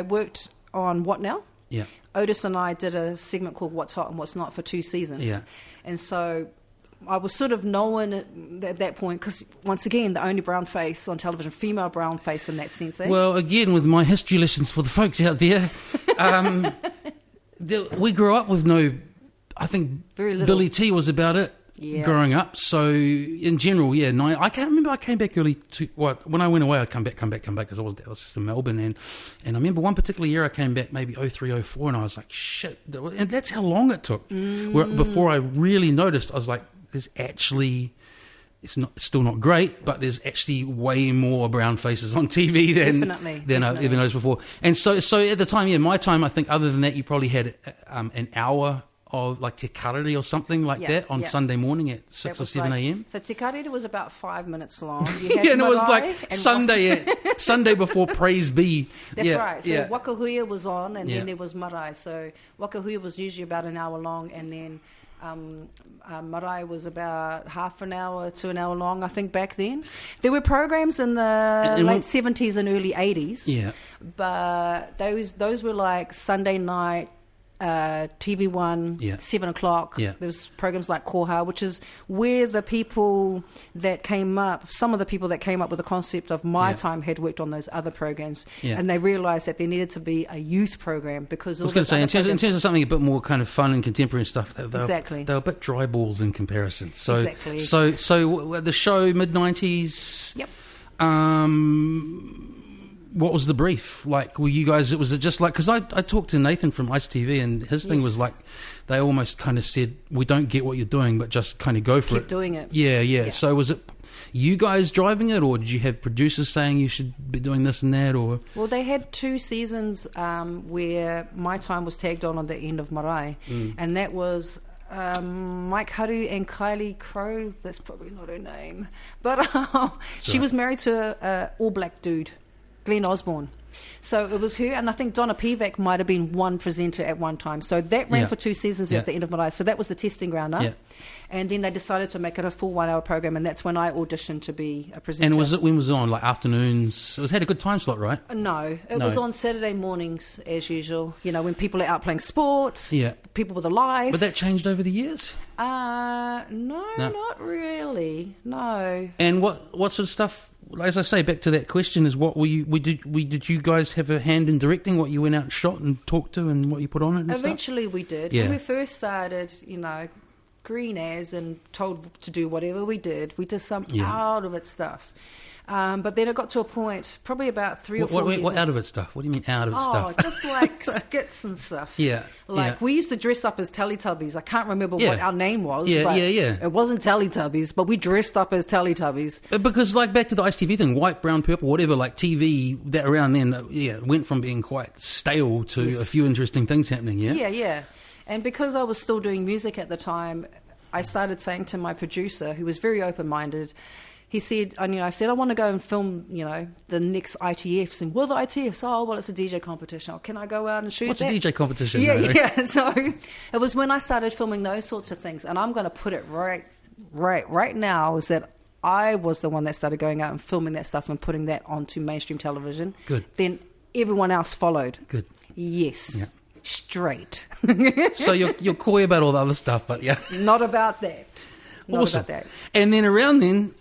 worked on What Now?
Yeah.
Otis and I did a segment called What's Hot and What's Not for 2 seasons.
Yeah.
And so I was sort of known at that point because, once again, the only brown face on television, female brown face in that sense.
Well, again, with my history lessons for the folks out there, we grew up with I think
very little.
Billy T was about it growing up. So, in general, I can't remember. I came back early when I went away, I'd come back because I was just in Melbourne. And I remember one particular year I came back, maybe 03, 04, and I was like, shit. And that's how long it took. Before I really noticed, I was like, there's actually, it's still not great, but there's actually way more brown faces on TV than I've ever noticed before. And so at the time, My Time, I think other than that, you probably had an hour of like Te Karere or something like that on Sunday morning at 6 or 7 a.m.
So Te Karere was about 5 minutes long.
And it was like Sunday before Praise Be.
That's right. So Wakahuia was on, and then there was Marae. So Wakahuia was usually about an hour long, and then Marae was about half an hour to an hour long, I think, back then. There were programs in the late 70s and early 80s. Yeah. But those were like Sunday night, TV1, 7 o'clock. Yeah. There was programs like Koha, which is where the people that came up, some of the people that came up with the concept of My Time had worked on those other programs. Yeah. And they realised that there needed to be a youth program because... I was going to say,
in terms of something a bit more kind of fun and contemporary stuff, they were a bit dry balls in comparison. So,
exactly.
So the show, mid-90s... Yep. What was the brief? Like, were you guys, was it just like, because I talked to Nathan from Ice TV, and his thing was like, they almost kind of said, we don't get what you're doing, but just kind of go for it.
Keep doing it.
Yeah. So was it you guys driving it, or did you have producers saying you should be doing this and that? Or
Well, they had 2 seasons where My Time was tagged on the end of Marae, and that was Mike Haru and Kylie Crow. That's probably not her name. But she was married to an all-black dude, Glenn Osborne. So it was her, and I think Donna Pivac might have been one presenter at one time. So that ran for 2 seasons at the end of my life. So that was the testing ground, huh? And then they decided to make it a full 1 hour program, and that's when I auditioned to be a presenter.
And when was it on? Like afternoons? It had a good time slot, right?
No, it was on Saturday mornings as usual. You know, when people are out playing sports, people with a life.
But that changed over the years?
No, not really. No.
And what sort of stuff? As I say, back to that question, is what did you guys have a hand in directing what you went out and shot and talked to and what you put on it and
Eventually
stuff?
we did.
Yeah.
When we first started, you know, green as and told to do whatever we did some out of it stuff. But then it got to a point, probably about 3 or 4 years.
What out of it stuff? What do you mean out of it stuff?
Oh, just like skits and stuff. We used to dress up as Teletubbies. I can't remember what our name was. But it wasn't Teletubbies, but we dressed up as Teletubbies.
Because like back to the Ice TV thing, white, brown, purple, whatever, like TV, that around then, went from being quite stale to a few interesting things happening,
Yeah. And because I was still doing music at the time, I started saying to my producer, who was very open-minded, he said, I said, I want to go and film, the next ITFs. And what are the ITFs? Oh, well, it's a DJ competition. Oh, can I go out and shoot
What's
that?
a DJ competition?
Yeah. So it was when I started filming those sorts of things. And I'm going to put it right now, is that I was the one that started going out and filming that stuff and putting that onto mainstream television.
Good.
Then everyone else followed.
Good.
Yes.
Yeah.
Straight.
So you're coy about all the other stuff, but yeah.
Not about that.
Awesome. And then around then,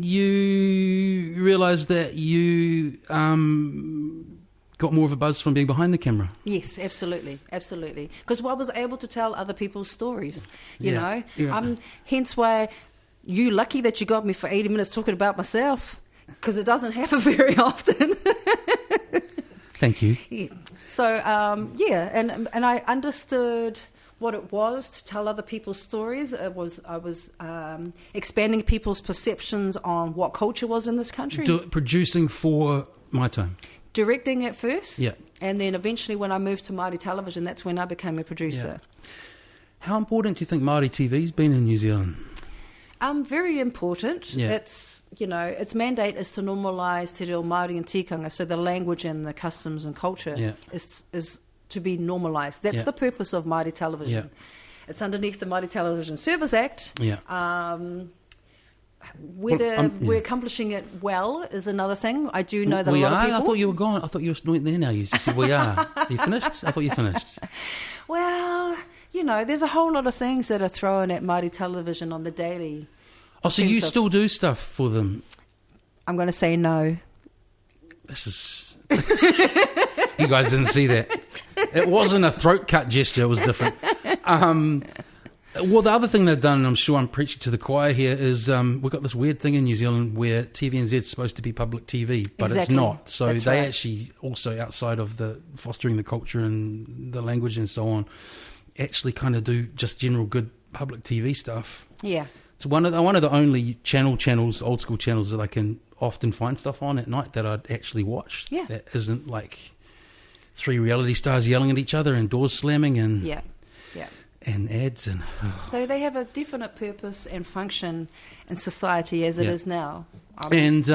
you realised that you got more of a buzz from being behind the camera.
Yes, absolutely. Because I was able to tell other people's stories, you know. Yeah. Hence why you're lucky that you got me for 80 minutes talking about myself, because it doesn't happen very often.
Thank you.
Yeah. So, and I understood what it was to tell other people's stories. I was expanding people's perceptions on what culture was in this country.
Producing for My Time.
Directing at first.
Yeah.
And then eventually when I moved to Māori television, that's when I became a producer.
Yeah. How important do you think Māori TV's been in New Zealand?
Very important.
Yeah.
It's, its mandate is to normalise te reo Māori and tikanga, so the language and the customs and culture is to be normalised. That's the purpose of Māori television. Yeah. It's underneath the Māori Television Service Act. Yeah. Whether we're accomplishing it well is another thing. I do know that a lot of people...
I thought you were gone. I thought you were there now. You said we are. Are you finished? I thought you finished.
Well, there's a whole lot of things that are thrown at Māori television on the daily.
Oh, so you still do stuff for them?
I'm going to say no.
This is... You guys didn't see that. It wasn't a throat cut gesture. It was different. Well, the other thing they've done, and I'm sure I'm preaching to the choir here, is we've got this weird thing in New Zealand where TVNZ is supposed to be public TV, but it's not. So that's they actually also, outside of the fostering the culture and the language and so on, actually kind of do just general good public TV stuff.
Yeah.
It's one of the only channels, old school channels, that I can often find stuff on at night that I'd actually watch.
Yeah.
That isn't like 3 reality stars yelling at each other and doors slamming and and ads and...
So they have a definite purpose and function in society as it is now.
And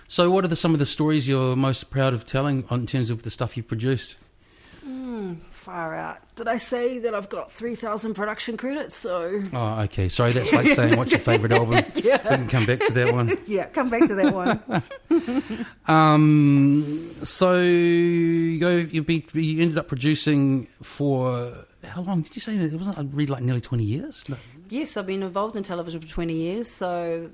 so what are some of the stories you're most proud of telling in terms of the stuff you've produced?
Far out. Did I say that I've got 3,000 production credits? So... Oh,
okay. Sorry, that's like saying what's your favourite album. Yeah. We can come back to that one.
Yeah, come back to that
one. So you ended up producing for... How long did you say? It wasn't, I read, like nearly 20 years? No.
Yes, I've been involved in television for 20 years. So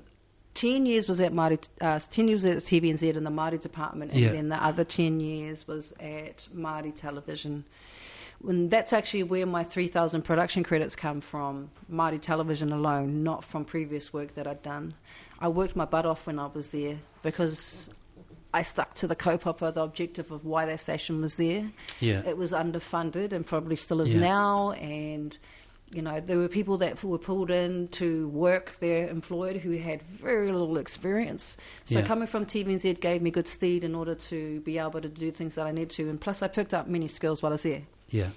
10 years was at 10 years at TVNZ in the Māori department, and then the other 10 years was at Māori television. And that's actually where my 3,000 production credits come from, Māori television alone, not from previous work that I'd done. I worked my butt off when I was there because I stuck to the kaupapa, the objective of why that station was there. Yeah. It was underfunded and probably still is now, and there were people that were pulled in to work there employed who had very little experience. So coming from TVNZ gave me good steed in order to be able to do things that I need to, and plus I picked up many skills while I was there.
Yeah.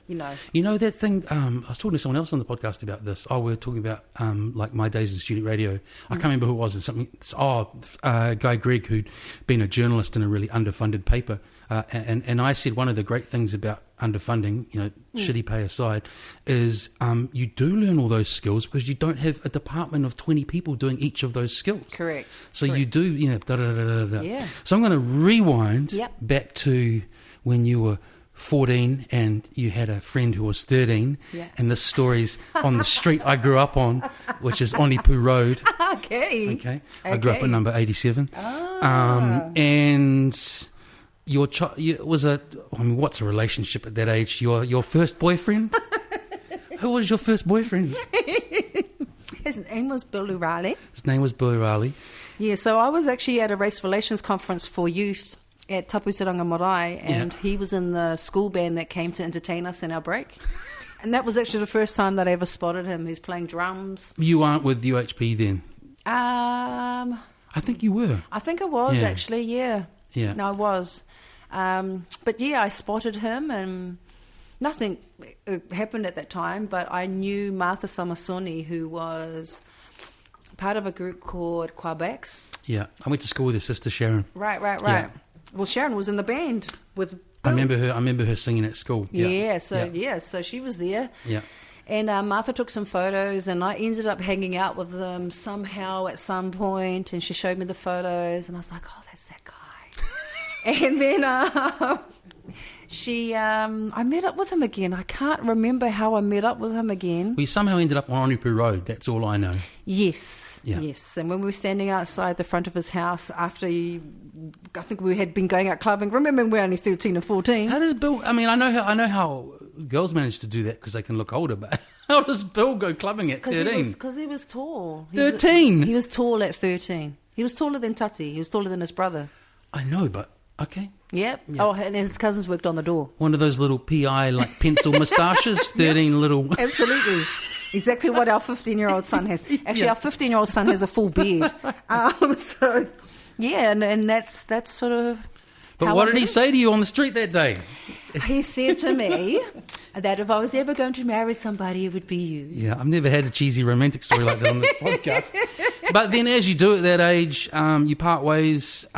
You know
that thing, I was talking to someone else on the podcast about this. We were talking about like my days in student radio. I can't remember who it was. It's Guy Gregg, who'd been a journalist in a really underfunded paper. And I said one of the great things about underfunding, shitty pay aside, is you do learn all those skills because you don't have a department of 20 people doing each of those skills.
Correct.
So you do, da-da-da-da-da.
Yeah.
So I'm going to rewind
Yep.
back to when you were 14 and you had a friend who was 13, and this story's on the street I grew up on, which is Onipu Road. Okay. I grew up at number 87. And your what's a relationship at that age? Your first boyfriend? Who was your first boyfriend?
His name was Billy Riley.
Yeah,
so I was actually at a race relations conference for youth at Taputeranga Marae, and he was in the school band that came to entertain us in our break. And that was actually the first time that I ever spotted him. He's playing drums.
You aren't with UHP then?
I
think you were.
I think I was, actually, yeah. No, I was. But yeah, I spotted him, and nothing happened at that time, but I knew Martha Samasoni, who was part of a group called Quabex.
Yeah, I went to school with her sister Sharon.
Right.
Yeah.
Well, Sharon was in the band with Bill.
I remember her singing at school.
So she was there.
Yeah.
And Martha took some photos, and I ended up hanging out with them somehow at some point, and she showed me the photos, and I was like, oh, that's that guy. And then I met up with him again. I can't remember how I met up with him again.
We somehow ended up on Onipu Road, that's all I know.
Yes. And when we were standing outside the front of his house after I think we had been going out clubbing. Remember, we were only 13 or 14.
How does Bill... I mean, I know how girls manage to do that because they can look older, but how does Bill go clubbing at 13?
Because he was tall.
13?
He was tall at 13. He was taller than Tati. He was taller than his brother.
I know, but... Okay.
Yep. Oh, and his cousins worked on the door.
One of those little PI, like, pencil moustaches, 13 little...
Absolutely. Exactly what our 15-year-old son has. Actually, our 15-year-old son has a full beard. So, yeah, and that's sort of...
But what did he say to you on the street that day?
He said to me that if I was ever going to marry somebody, it would be you.
Yeah, I've never had a cheesy romantic story like that on the podcast. But then as you do at that age, you part ways...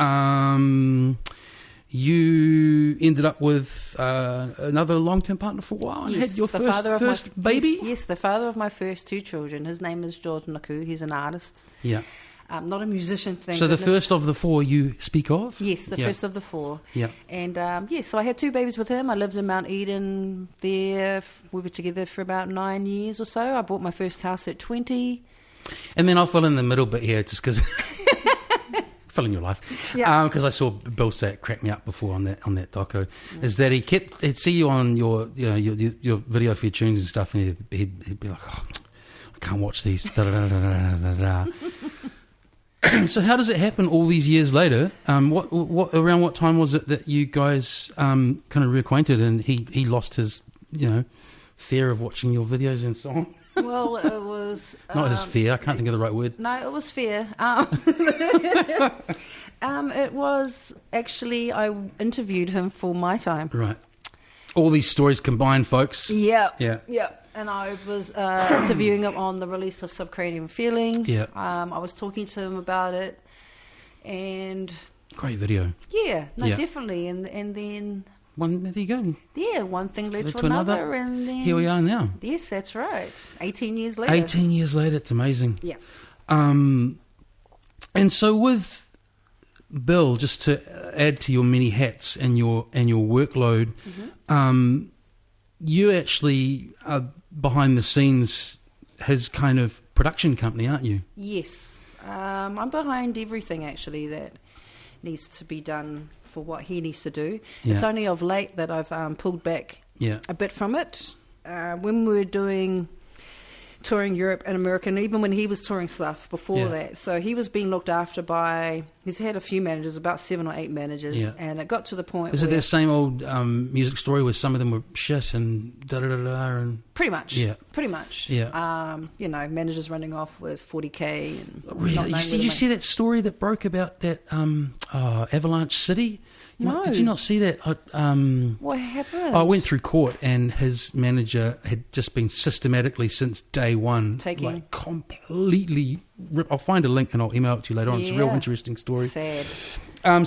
You ended up with another long-term partner for a while and had your first baby?
Yes, the father of my first two children. His name is George Naku. He's an artist.
Yeah.
Not a musician thing.
So the first of the four you speak of?
Yes, the first of the four.
Yeah.
And so I had two babies with him. I lived in Mount Eden there. We were together for about 9 years or so. I bought my first house at 20.
And then I'll fill in the middle bit here just because... Fill in your life, because I saw Bill say it cracked me up before on that doco. Is that he'd see you on your video for your tunes and stuff, and he'd be like, oh, I can't watch these. So how does it happen all these years later? What around what time was it that you guys kind of reacquainted, and he lost his fear of watching your videos and so on?
Well, it was...
Not his fear, I can't think of the right word.
No, it was fear. It was... Actually, I interviewed him for My Time.
Right. All these stories combined, folks.
Yeah. And I was interviewing him on the release of Subcranium Feeling.
Yeah.
I was talking to him about it, and...
Great video.
Yeah, definitely. And then...
There you go.
Yeah, one thing led to another, and then...
Here we are now.
Yes, that's right. 18 years later.
18 years later, it's amazing.
Yeah.
And so with Bill, just to add to your many hats and your workload, you actually are behind the scenes his kind of production company, aren't you?
Yes. I'm behind everything, actually, that needs to be done for what he needs to do. Yeah. It's only of late that I've pulled back a bit from it. When we were touring Europe and America, and even when he was touring stuff before that. So he was being looked after by He's had a few managers, about 7 or 8 managers, and it got to the point
Is
where...
it that same old music story where some of them were shit and da-da-da-da and...
Pretty much.
Yeah.
Pretty much.
Yeah.
Managers running off with 40K. And
really? Did you see that story that broke about that Avalanche City?
No.
Did you not see that?
What happened?
I went through court and his manager had just been systematically since day one completely... I'll find a link and I'll email it to you later on. It's a real interesting story.
Sad.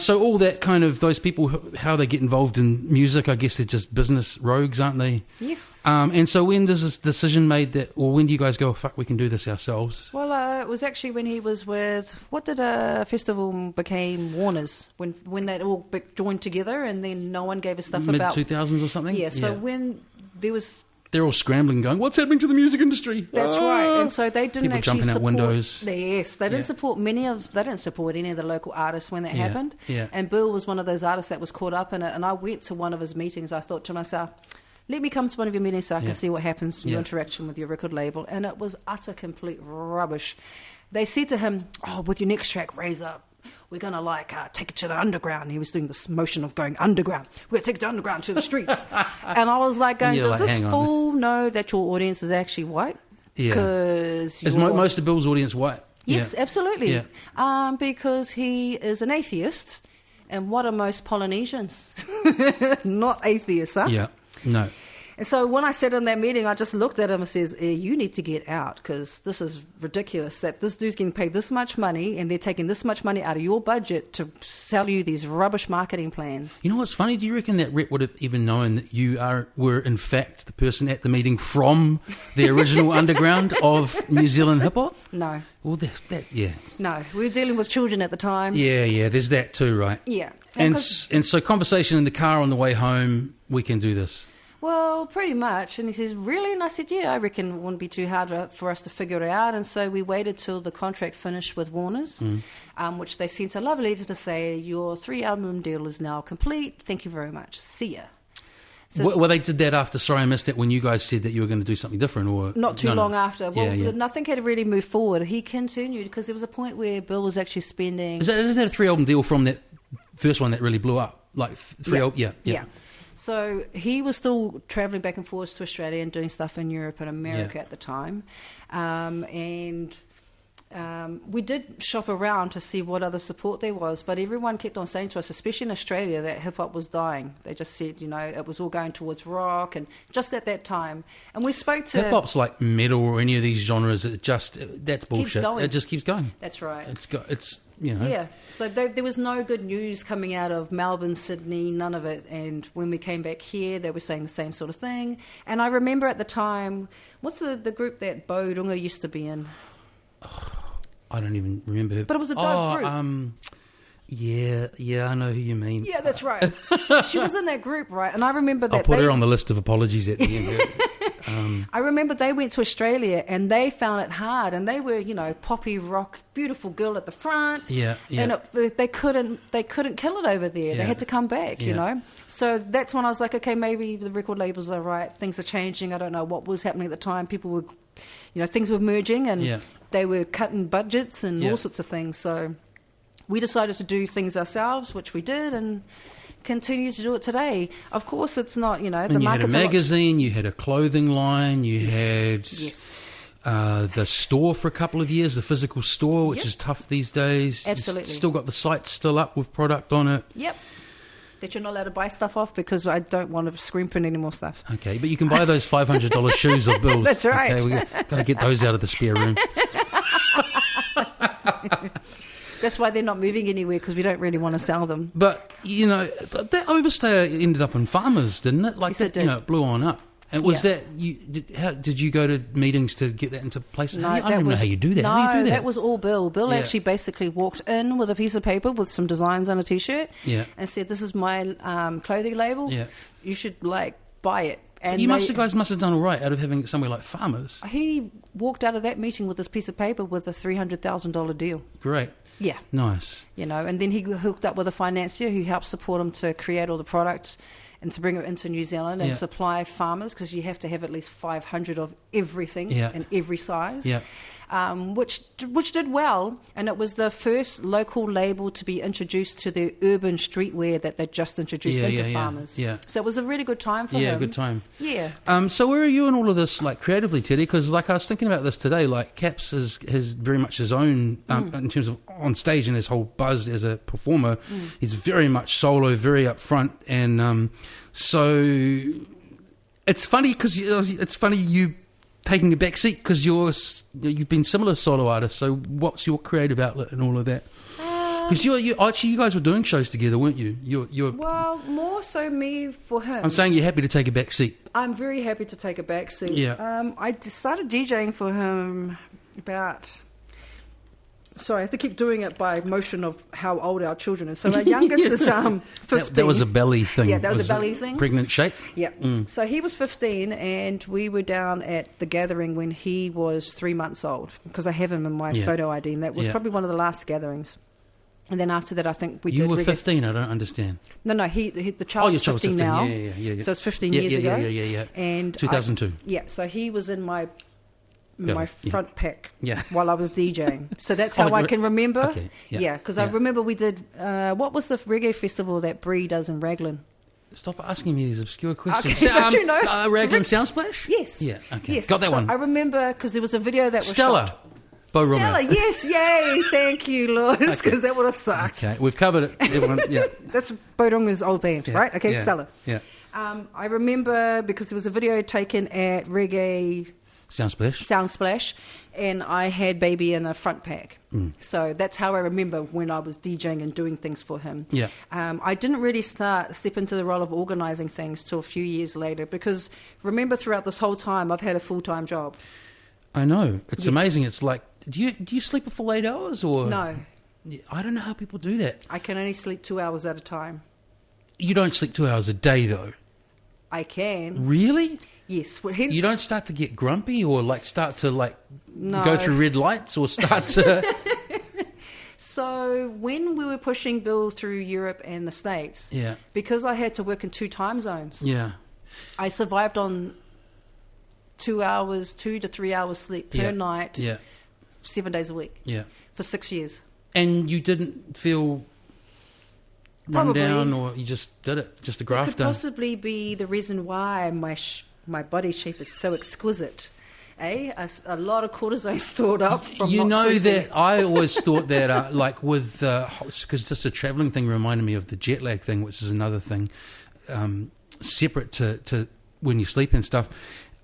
So all that kind of, those people, how they get involved in music, I guess they're just business rogues, aren't they?
Yes.
And so when does this decision made that, or when do you guys go, oh, fuck, we can do this ourselves?
Well, it was actually when he was with, what did a festival became Warner's, when that all joined together and then no one gave a stuff about...
Mid-2000s or something?
Yeah, so when there was...
They're all scrambling, going, "What's happening to the music industry?"
That's right, and so they didn't
People
actually
jumping out
support.
windows.
Yes, they didn't support They didn't support any of the local artists when that happened.
Yeah.
And Bill was one of those artists that was caught up in it. And I went to one of his meetings. I thought to myself, let me come to one of your meetings so I can see what happens in your interaction with your record label. And it was utter complete rubbish. They said to him, "Oh, with your next track, Raise Up, we're going to take it to the underground." He was doing this motion of going underground. We're going to take it to underground, to the streets. And I was like going, does this fool know that your audience is actually white?
Yeah.
Because
is most of Bill's audience white?
Yes, absolutely.
Yeah.
Because he is an atheist. And what are most Polynesians? Not atheists, huh?
Yeah, no.
And so when I sat in that meeting, I just looked at him and says, you need to get out, because this is ridiculous that this dude's getting paid this much money and they're taking this much money out of your budget to sell you these rubbish marketing plans.
You know what's funny? Do you reckon that rep would have even known that you were in fact the person at the meeting from the original underground of New Zealand hip-hop?
No.
Well,
No, we were dealing with children at the time.
Yeah, there's that too, right?
Yeah.
And so conversation in the car on the way home, we can do this.
Well, pretty much. And he says, really? And I said, yeah, I reckon it wouldn't be too hard for us to figure it out. And so we waited till the contract finished with Warner's, which they sent a love letter to say, your 3-album deal is now complete. Thank you very much. See ya. So,
well, they did that after Sorry I Missed It, when you guys said that you were going to do something different, or
not too long after. Well,
nothing
had really moved forward. He continued because there was a point where Bill was actually spending...
Is that a 3-album deal from that first one that really blew up? Like 3 albums? Yeah.
So he was still travelling back and forth to Australia and doing stuff in Europe and America at the time. And we did shop around to see what other support there was, but everyone kept on saying to us, especially in Australia, that hip-hop was dying. They just said, it was all going towards rock, and just at that time. And we spoke to...
Hip-hop's like metal or any of these genres, that's bullshit. It just keeps going.
That's right.
It's
Yeah, so there was no good news coming out of Melbourne, Sydney, none of it. And when we came back here, they were saying the same sort of thing. And I remember at the time, what's the group that Bo Runga used to be in?
I don't even remember her.
But it was a dope group.
Yeah, I know who you mean.
Yeah, that's right. So she was in that group, right? And I remember that...
I'll put her on the list of apologies at the end.
I remember they went to Australia and they found it hard, and they were, poppy rock, beautiful girl at the front.
Yeah.
And they couldn't kill it over there. They had to come back, So that's when I was like, okay, maybe the record labels are right. Things are changing. I don't know what was happening at the time. People were, things were merging, and they were cutting budgets and all sorts of things. So we decided to do things ourselves, which we did, and continue to do it today. Of course, it's not, the market's...
You had a magazine, you had a clothing line, you had the store for a couple of years, the physical store, which is tough these days.
Absolutely.
You've still got the site still up with product on it.
Yep. That you're not allowed to buy stuff off because I don't want to screen print any more stuff.
Okay, but you can buy those $500 shoes or bills.
That's right.
Okay, we've got to get those out of the spare room.
That's why they're not moving anywhere, because we don't really want to sell them.
But, that overstay ended up in Farmers, didn't it?
Yes, it did.
It blew on up. And was that... How did you go to meetings to get that into place?
No,
I don't even know how you do that.
No,
how do you do that?
That was all Bill. Bill actually basically walked in with a piece of paper with some designs on a T-shirt and said, this is my clothing label. Yeah. You should, buy it. And
you guys must have done all right out of having it somewhere like Farmers.
He walked out of that meeting with this piece of paper with a $300,000 deal.
Great.
Yeah.
Nice.
And then he hooked up with a financier who helped support him to create all the products and to bring it into New Zealand and supply farmers, because you have to have at least 500 of everything in every size.
Yeah.
which did well, and it was the first local label to be introduced to the urban streetwear that they just introduced into farmers.
Yeah.
So it was a really good time for him.
Yeah, good time.
Yeah.
So where are you in all of this, like creatively, Teddy? Because like I was thinking about this today, like Caps is very much his own in terms of on stage and his whole buzz as a performer. He's very much solo, very upfront, and so it's funny because you taking a back seat because you've been similar solo artists. So what's your creative outlet and all of that? Because you guys were doing shows together, weren't you?
Well, more so me for him.
I'm saying you're happy to take a back seat.
I'm very happy to take a back seat.
Yeah.
I started DJing for him about... Sorry, I have to keep doing it by motion of how old our children are. So our youngest is 15.
That was a belly thing.
Yeah, that was a belly thing.
Pregnant shape?
Yeah. So he was 15 and we were down at the gathering when he was 3 months old because I have him in my photo ID and that was probably one of the last gatherings. And then after that, I think we did...
You were 15, I don't understand.
No, the child is 15 now.
Yeah.
So it's 15 years ago.
Yeah.
And
2002.
So he was in my front pack
Yeah.
while I was DJing. So that's how I can remember.
Okay.
Yeah, because I remember we did... what was the reggae festival that Bree does in Raglan?
Stop asking me these obscure questions.
Okay, don't you know?
Raglan Soundsplash?
Yes.
Yeah, okay.
Yes.
Got that one.
I remember because there was a video that was
Stella.
shot.
Bo
Stella,
Romeo.
yes, yay, thank you, Lewis, because that would have sucked.
Okay, we've covered it. Everyone, yeah.
That's Bo Ronga's old band, right? Okay,
yeah,
Stella.
Yeah.
I remember because there was a video taken at Reggae Soundsplash, and I had Baby in a front pack. So that's how I remember when I was DJing and doing things for him.
Yeah.
I didn't really step into the role of organising things till a few years later because remember throughout this whole time I've had a full-time job.
I know. It's amazing. It's like, do you sleep a full 8 hours or?
No.
I don't know how people do that.
I can only sleep 2 hours at a time.
You don't sleep 2 hours a day though?
I can.
Really?
Yes. Well, hence,
you don't start to get grumpy or like start to like
no.
go through red lights or start to...
So when we were pushing Bill through Europe and the States, because I had to work in 2 time zones, I survived on 2 to 3 hours sleep per night, 7 days a week, for 6 years. And
you didn't feel run down, or you just did it, just a grafter?
It could possibly be the reason why my body shape is so exquisite. A lot of cortisone stored up from not sleeping.
That I always thought that like with because just a travelling thing reminded me of the jet lag thing, which is another thing separate to when you sleep and stuff.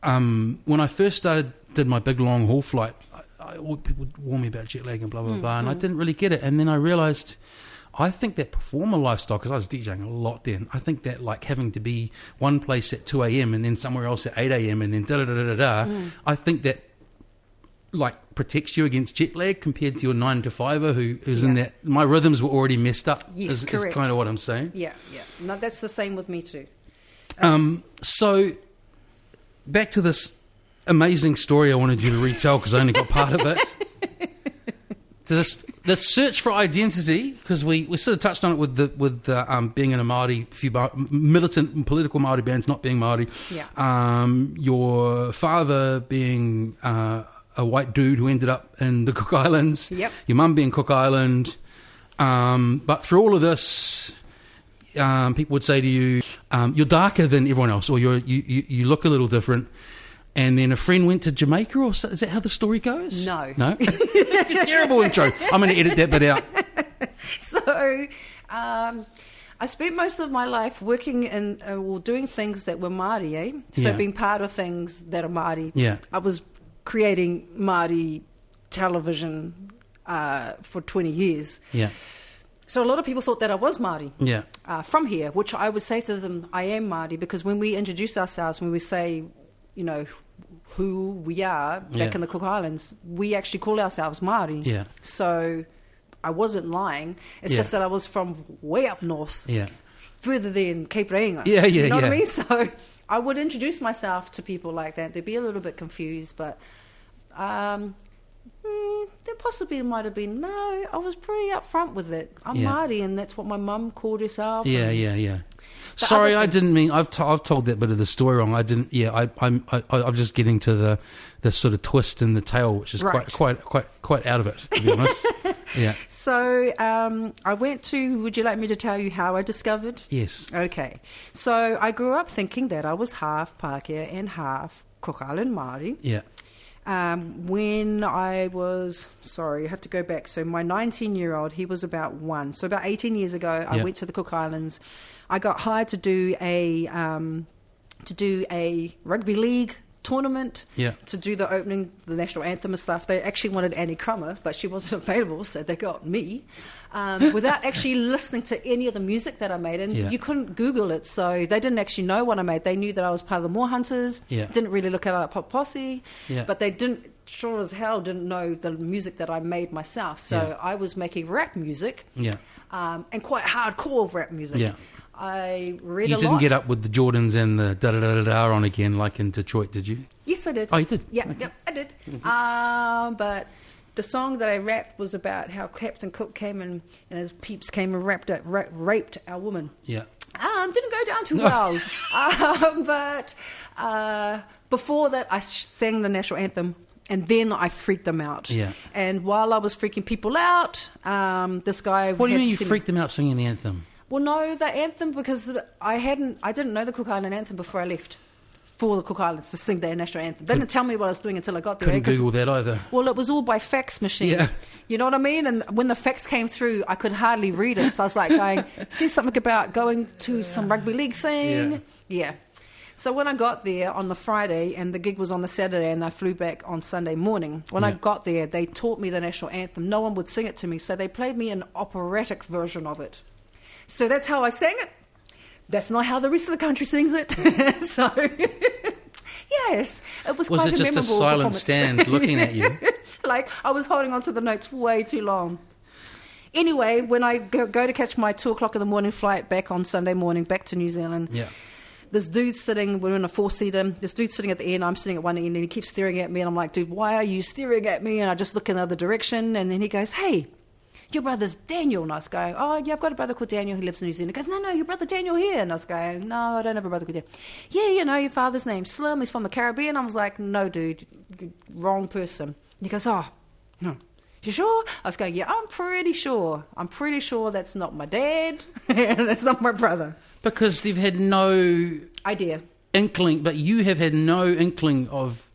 When I first did my big long haul flight, people would warn me about jet lag and blah blah blah, and I didn't really get it. And then I realised, I think that performer lifestyle, because I was DJing a lot then, I think that like having to be one place at 2 a.m. and then somewhere else at 8 a.m. and then da-da-da-da-da, I think that like protects you against jet lag compared to your 9 to 5er who's in that, my rhythms were already messed up.
Yes, correct.
Is kind of what I'm saying.
Yeah. No, that's the same with me too.
So back to this amazing story I wanted you to retell because I only got part of it. This search for identity, because we sort of touched on it with being in a Māori, few militant and political Māori bands, not being Māori.
Yeah.
Your father being a white dude who ended up in the Cook Islands.
Yep.
Your mum being Cook Island. But through all of this, people would say to you, you're darker than everyone else, or you look a little different. And then a friend went to Jamaica, or is that how the story goes?
No.
It's a terrible intro. I'm going to edit that bit out.
So, I spent most of my life working in or doing things that were Māori, So being part of things that are Māori.
Yeah.
I was creating Māori television for 20 years.
Yeah.
So a lot of people thought that I was Māori.
Yeah.
From here, which I would say to them, I am Māori, because when we introduce ourselves, when we say, you know, who we are back in the Cook Islands, we actually call ourselves Māori.
Yeah.
So I wasn't lying. It's just that I was from way up north, further than Cape Reinga. You know what I mean? So I would introduce myself to people like that. They'd be a little bit confused, but there possibly might have been, no, I was pretty upfront with it. I'm Māori, and that's what my mum called herself.
Yeah. Sorry, I didn't mean. I've told that bit of the story wrong. I didn't. Yeah, I'm just getting to the sort of twist in the tale, which is quite out of it, to be honest. Yeah.
So I went to. Would you like me to tell you how I discovered?
Yes.
Okay. So I grew up thinking that I was half Pākehā and half Cook Island Māori.
Yeah.
When I was, I have to go back. So my 19-year-old, he was about 1. So about 18 years ago, I went to the Cook Islands. I got hired to do a rugby league tournament, to do the opening, the national anthem and stuff. They actually wanted Annie Crummer, but she wasn't available, so they got me. Without actually listening to any of the music that I made. And you couldn't Google it, so they didn't actually know what I made. They knew that I was part of the Moor Hunters, didn't really look at our pop posse, but they sure as hell didn't know the music that I made myself. So I was making rap music, and quite hardcore rap music. Yeah. I read a lot. You
didn't get up with the Jordans and the da-da-da-da-da on again like in Detroit, did you?
Yes, I did.
Oh, you did?
Yeah, I did. But the song that I rapped was about how Captain Cook came and his peeps came and raped our woman.
Yeah.
Didn't go down too well. But before that, I sang the national anthem. And then I freaked them out. Yeah. And while I was freaking people out, this guy...
What do you mean you freaked them out singing the anthem?
Well, no, the anthem, because I didn't know the Cook Island anthem before I left for the Cook Islands to sing their national anthem. They didn't tell me what I was doing until I got there.
Couldn't Google that either.
Well, it was all by fax machine. Yeah. You know what I mean? And when the fax came through, I could hardly read it. So I was like going, there's something about going to some rugby league thing. Yeah. So when I got there on the Friday, and the gig was on the Saturday, and I flew back on Sunday morning, when I got there, they taught me the national anthem. No one would sing it to me, so they played me an operatic version of it. So that's how I sang it. That's not how the rest of the country sings it. So, yes, it was quite a memorable performance. Was it just a silent
stand looking at you?
Like, I was holding on to the notes way too long. Anyway, when I go to catch my 2 o'clock in the morning flight back on Sunday morning, back to New Zealand, this dude sitting, we're in a 4-seater, this dude sitting at the end, I'm sitting at one end, and he keeps staring at me, and I'm like, dude, why are you staring at me? And I just look in the other direction, and then he goes, hey, your brother's Daniel. And I was going, oh, yeah, I've got a brother called Daniel who lives in New Zealand. He goes, no, your brother Daniel here. And I was going, no, I don't have a brother called Daniel. Yeah, you know, your father's name's Slim. He's from the Caribbean. I was like, no, dude, wrong person. And he goes, oh, no. You sure? I was going, yeah, I'm pretty sure. I'm pretty sure that's not my dad. And that's not my brother.
Because they've had no...
idea.
Inkling, but you have had no inkling of...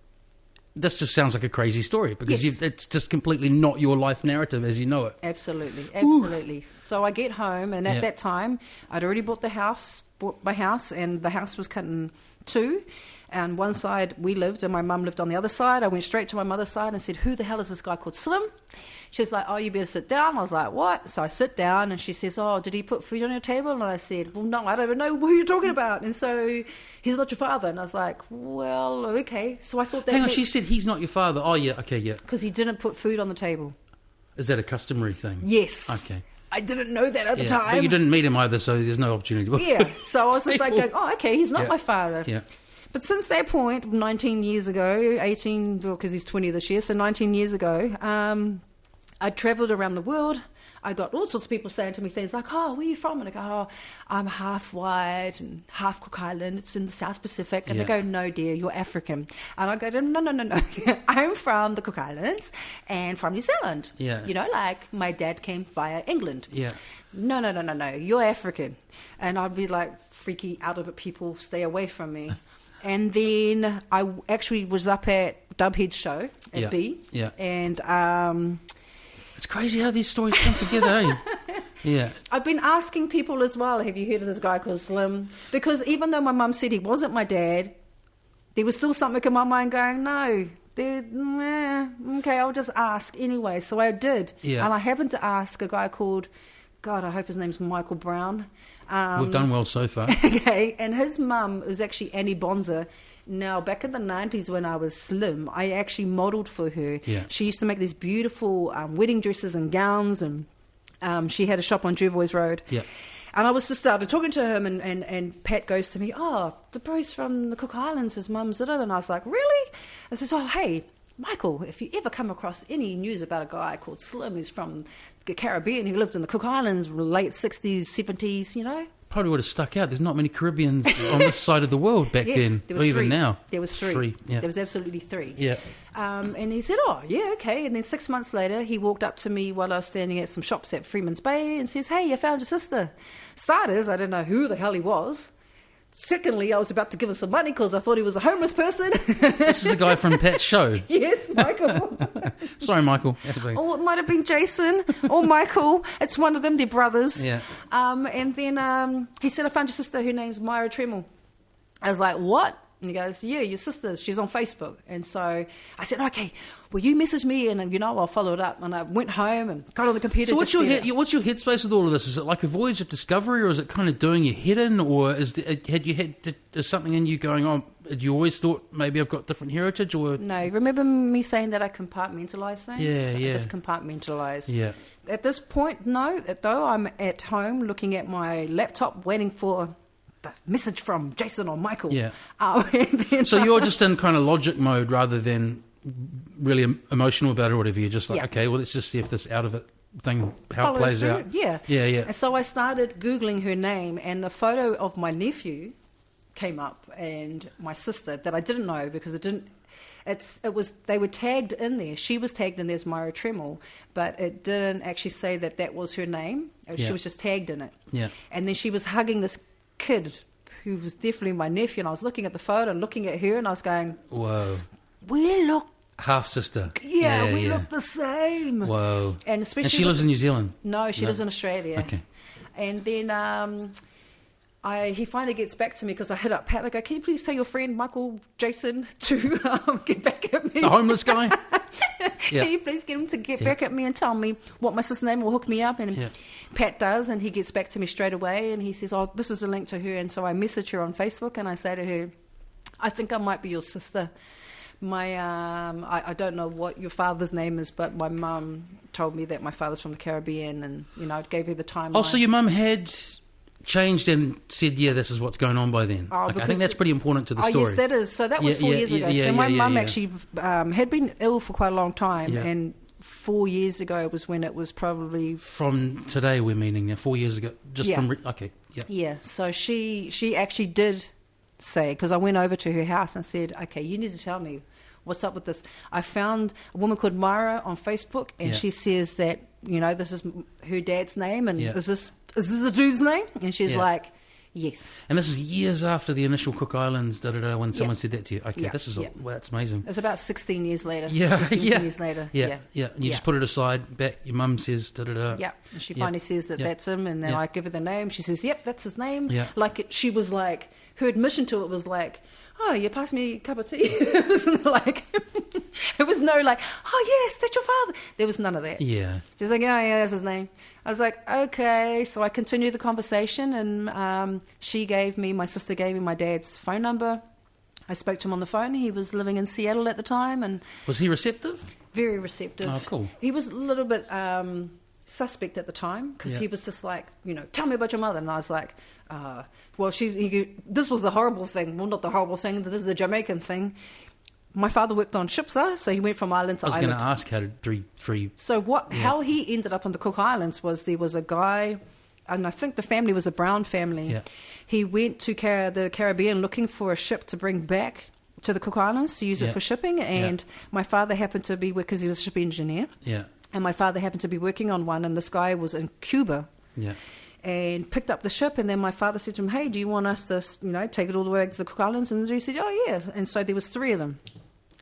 This just sounds like a crazy story because it's just completely not your life narrative as you know it.
Absolutely. So I get home, and at that time, I'd already bought my house, and the house was cut in two. And one side we lived, and my mum lived on the other side. I went straight to my mother's side and said, who the hell is this guy called Slim? She's like, oh, you better sit down. I was like, what? So I sit down, and she says, oh, did he put food on your table? And I said, well, no, I don't even know who you're talking about. And so, he's not your father. And I was like, well, okay. So I thought that...
Hang on, she said he's not your father. Oh, yeah, okay, yeah.
Because he didn't put food on the table.
Is that a customary thing?
Yes.
Okay.
I didn't know that at the time.
But you didn't meet him either, so there's no opportunity.
So I was just like going, oh, okay, he's not my father.
Yeah.
But since that point, 19 years ago, 18, because he's 20 this year, so 19 years ago, I travelled around the world. I got all sorts of people saying to me things like, oh, where are you from? And I go, oh, I'm half white and half Cook Island. It's in the South Pacific. And they go, no, dear, you're African. And I go, no. I'm from the Cook Islands and from New Zealand.
Yeah.
You know, like my dad came via England.
Yeah.
No, you're African. And I'd be like, freaky out of it, people, stay away from me. And then I actually was up at Dubhead's show at B.
Yeah.
And...
it's crazy how these stories come together, eh? Yeah.
I've been asking people as well, have you heard of this guy called Slim? Because even though my mum said he wasn't my dad, there was still something in my mind going, no, okay, I'll just ask anyway. So I did. Yeah. And I happened to ask a guy called, God, I hope his name's Michael Brown.
We've done well so far.
Okay, and his mum was actually Annie Bonza. Now, back in the 90s when I was slim, I actually modelled for her.
Yeah.
She used to make these beautiful wedding dresses and gowns, and she had a shop on Jervois Road.
Yeah.
And I was just started talking to him, and Pat goes to me, oh, the bro's from the Cook Islands, his mum's did it. And I was like, really? I says, oh, hey, Michael, if you ever come across any news about a guy called Slim who's from the Caribbean who lived in the Cook Islands, late 60s, 70s, you know,
probably would have stuck out. There's not many Caribbeans on this side of the world back then,
there was
or even
three.
now.
There was three.
Yeah.
There was absolutely three.
Yeah.
And he said, oh, yeah, okay. And then 6 months later, he walked up to me while I was standing at some shops at Freeman's Bay and says, hey, I found your sister. Starters, I didn't know who the hell he was. Secondly, I was about to give him some money because I thought he was a homeless person.
This is the guy from Pat's show.
Yes, Michael.
Sorry, Michael.
Or it might have been Jason or Michael. It's one of them. They're brothers.
Yeah.
And then he said, I found your sister. Her name's Myra Tremel. I was like, what? And he goes, yeah, your sister. She's on Facebook. And so I said, okay, will you message me? And, I'll follow it up. And I went home and got on the computer.
So what's your headspace with all of this? Is it like a voyage of discovery, or is it kind of doing your head in, or is something in you going on? Had you always thought maybe I've got different heritage, or
no? Remember me saying that I compartmentalize things?
Yeah.
I just compartmentalize.
Yeah.
At this point, no. Though I'm at home looking at my laptop, waiting for the message from Jason or Michael.
Yeah.
So
you're just in kind of logic mode rather than really emotional about it or whatever. You're just like, okay, well, let's just see if this out of it thing, how it plays out.
Yeah. And so I started Googling her name, and the photo of my nephew came up and my sister that I didn't know because they were tagged in there. She was tagged in there as Myra Tremel, but it didn't actually say that was her name. She was just tagged in it. Yeah. And then she was hugging this kid who was definitely my nephew, and I was looking at the photo and looking at her, and I was going, whoa, we look
half sister.
Yeah, we look the same.
Whoa.
And especially
she lives in New Zealand?
No, she lives in Australia.
Okay.
And then he finally gets back to me because I hit up Pat. I go, can you please tell your friend Michael Jason to get back at me?
The homeless guy?
Can you please get him to get back at me and tell me what my sister's name will hook me up? And Pat does, and he gets back to me straight away, and he says, oh, this is a link to her. And so I message her on Facebook, and I say to her, I think I might be your sister. I don't know what your father's name is, but my mum told me that my father's from the Caribbean, and, it gave her the timeline.
Oh, so your mum had changed and said, yeah, this is what's going on by then. I think that's pretty important to the story.
Oh, yes, that is. So that was 4 years ago. So my mum actually had been ill for quite a long time, and 4 years ago was when it was probably...
From today we're meaning now, 4 years ago.
Yeah, so she actually did say, because I went over to her house and said, okay, you need to tell me what's up with this. I found a woman called Myra on Facebook, and she says that, this is her dad's name, and is this the dude's name? And she's like, yes.
And this is years after the initial Cook Islands, when someone said that to you. Okay, this is, that's amazing.
It's about 16 years later.
17
years later.
Yeah. And you just put it aside, back, your mum says,
Yeah, and she finally says that that's him, and then I give her the name. She says, yep, that's his name. Yeah. She was like, her admission to it was like, oh, you passed me a cup of tea. It wasn't like, it was no like, oh, yes, that's your father. There was none of that.
Yeah.
She was like, oh, yeah, that's his name. I was like, okay. So I continued the conversation, and my sister gave me my dad's phone number. I spoke to him on the phone. He was living in Seattle at the time. And was
he receptive?
Very receptive.
Oh, cool.
He was a little bit... suspect at the time, because he was just like, tell me about your mother. And I was like, this was the horrible thing. Well, not the horrible thing, this is the Jamaican thing. My father worked on ships, so he went from island to island.
I was going to ask how did three.
So how he ended up on the Cook Islands was there was a guy, and I think the family was a Brown family. Yeah. He went to the Caribbean looking for a ship to bring back to the Cook Islands to use it for shipping, and my father happened to be, because he was a ship engineer. Yeah. And my father happened to be working on one, and this guy was in Cuba. Yeah. And picked up the ship, and then my father said to him, hey, do you want us to, take it all the way to the Cook Islands? And he said, oh, yeah. And so there was three of them.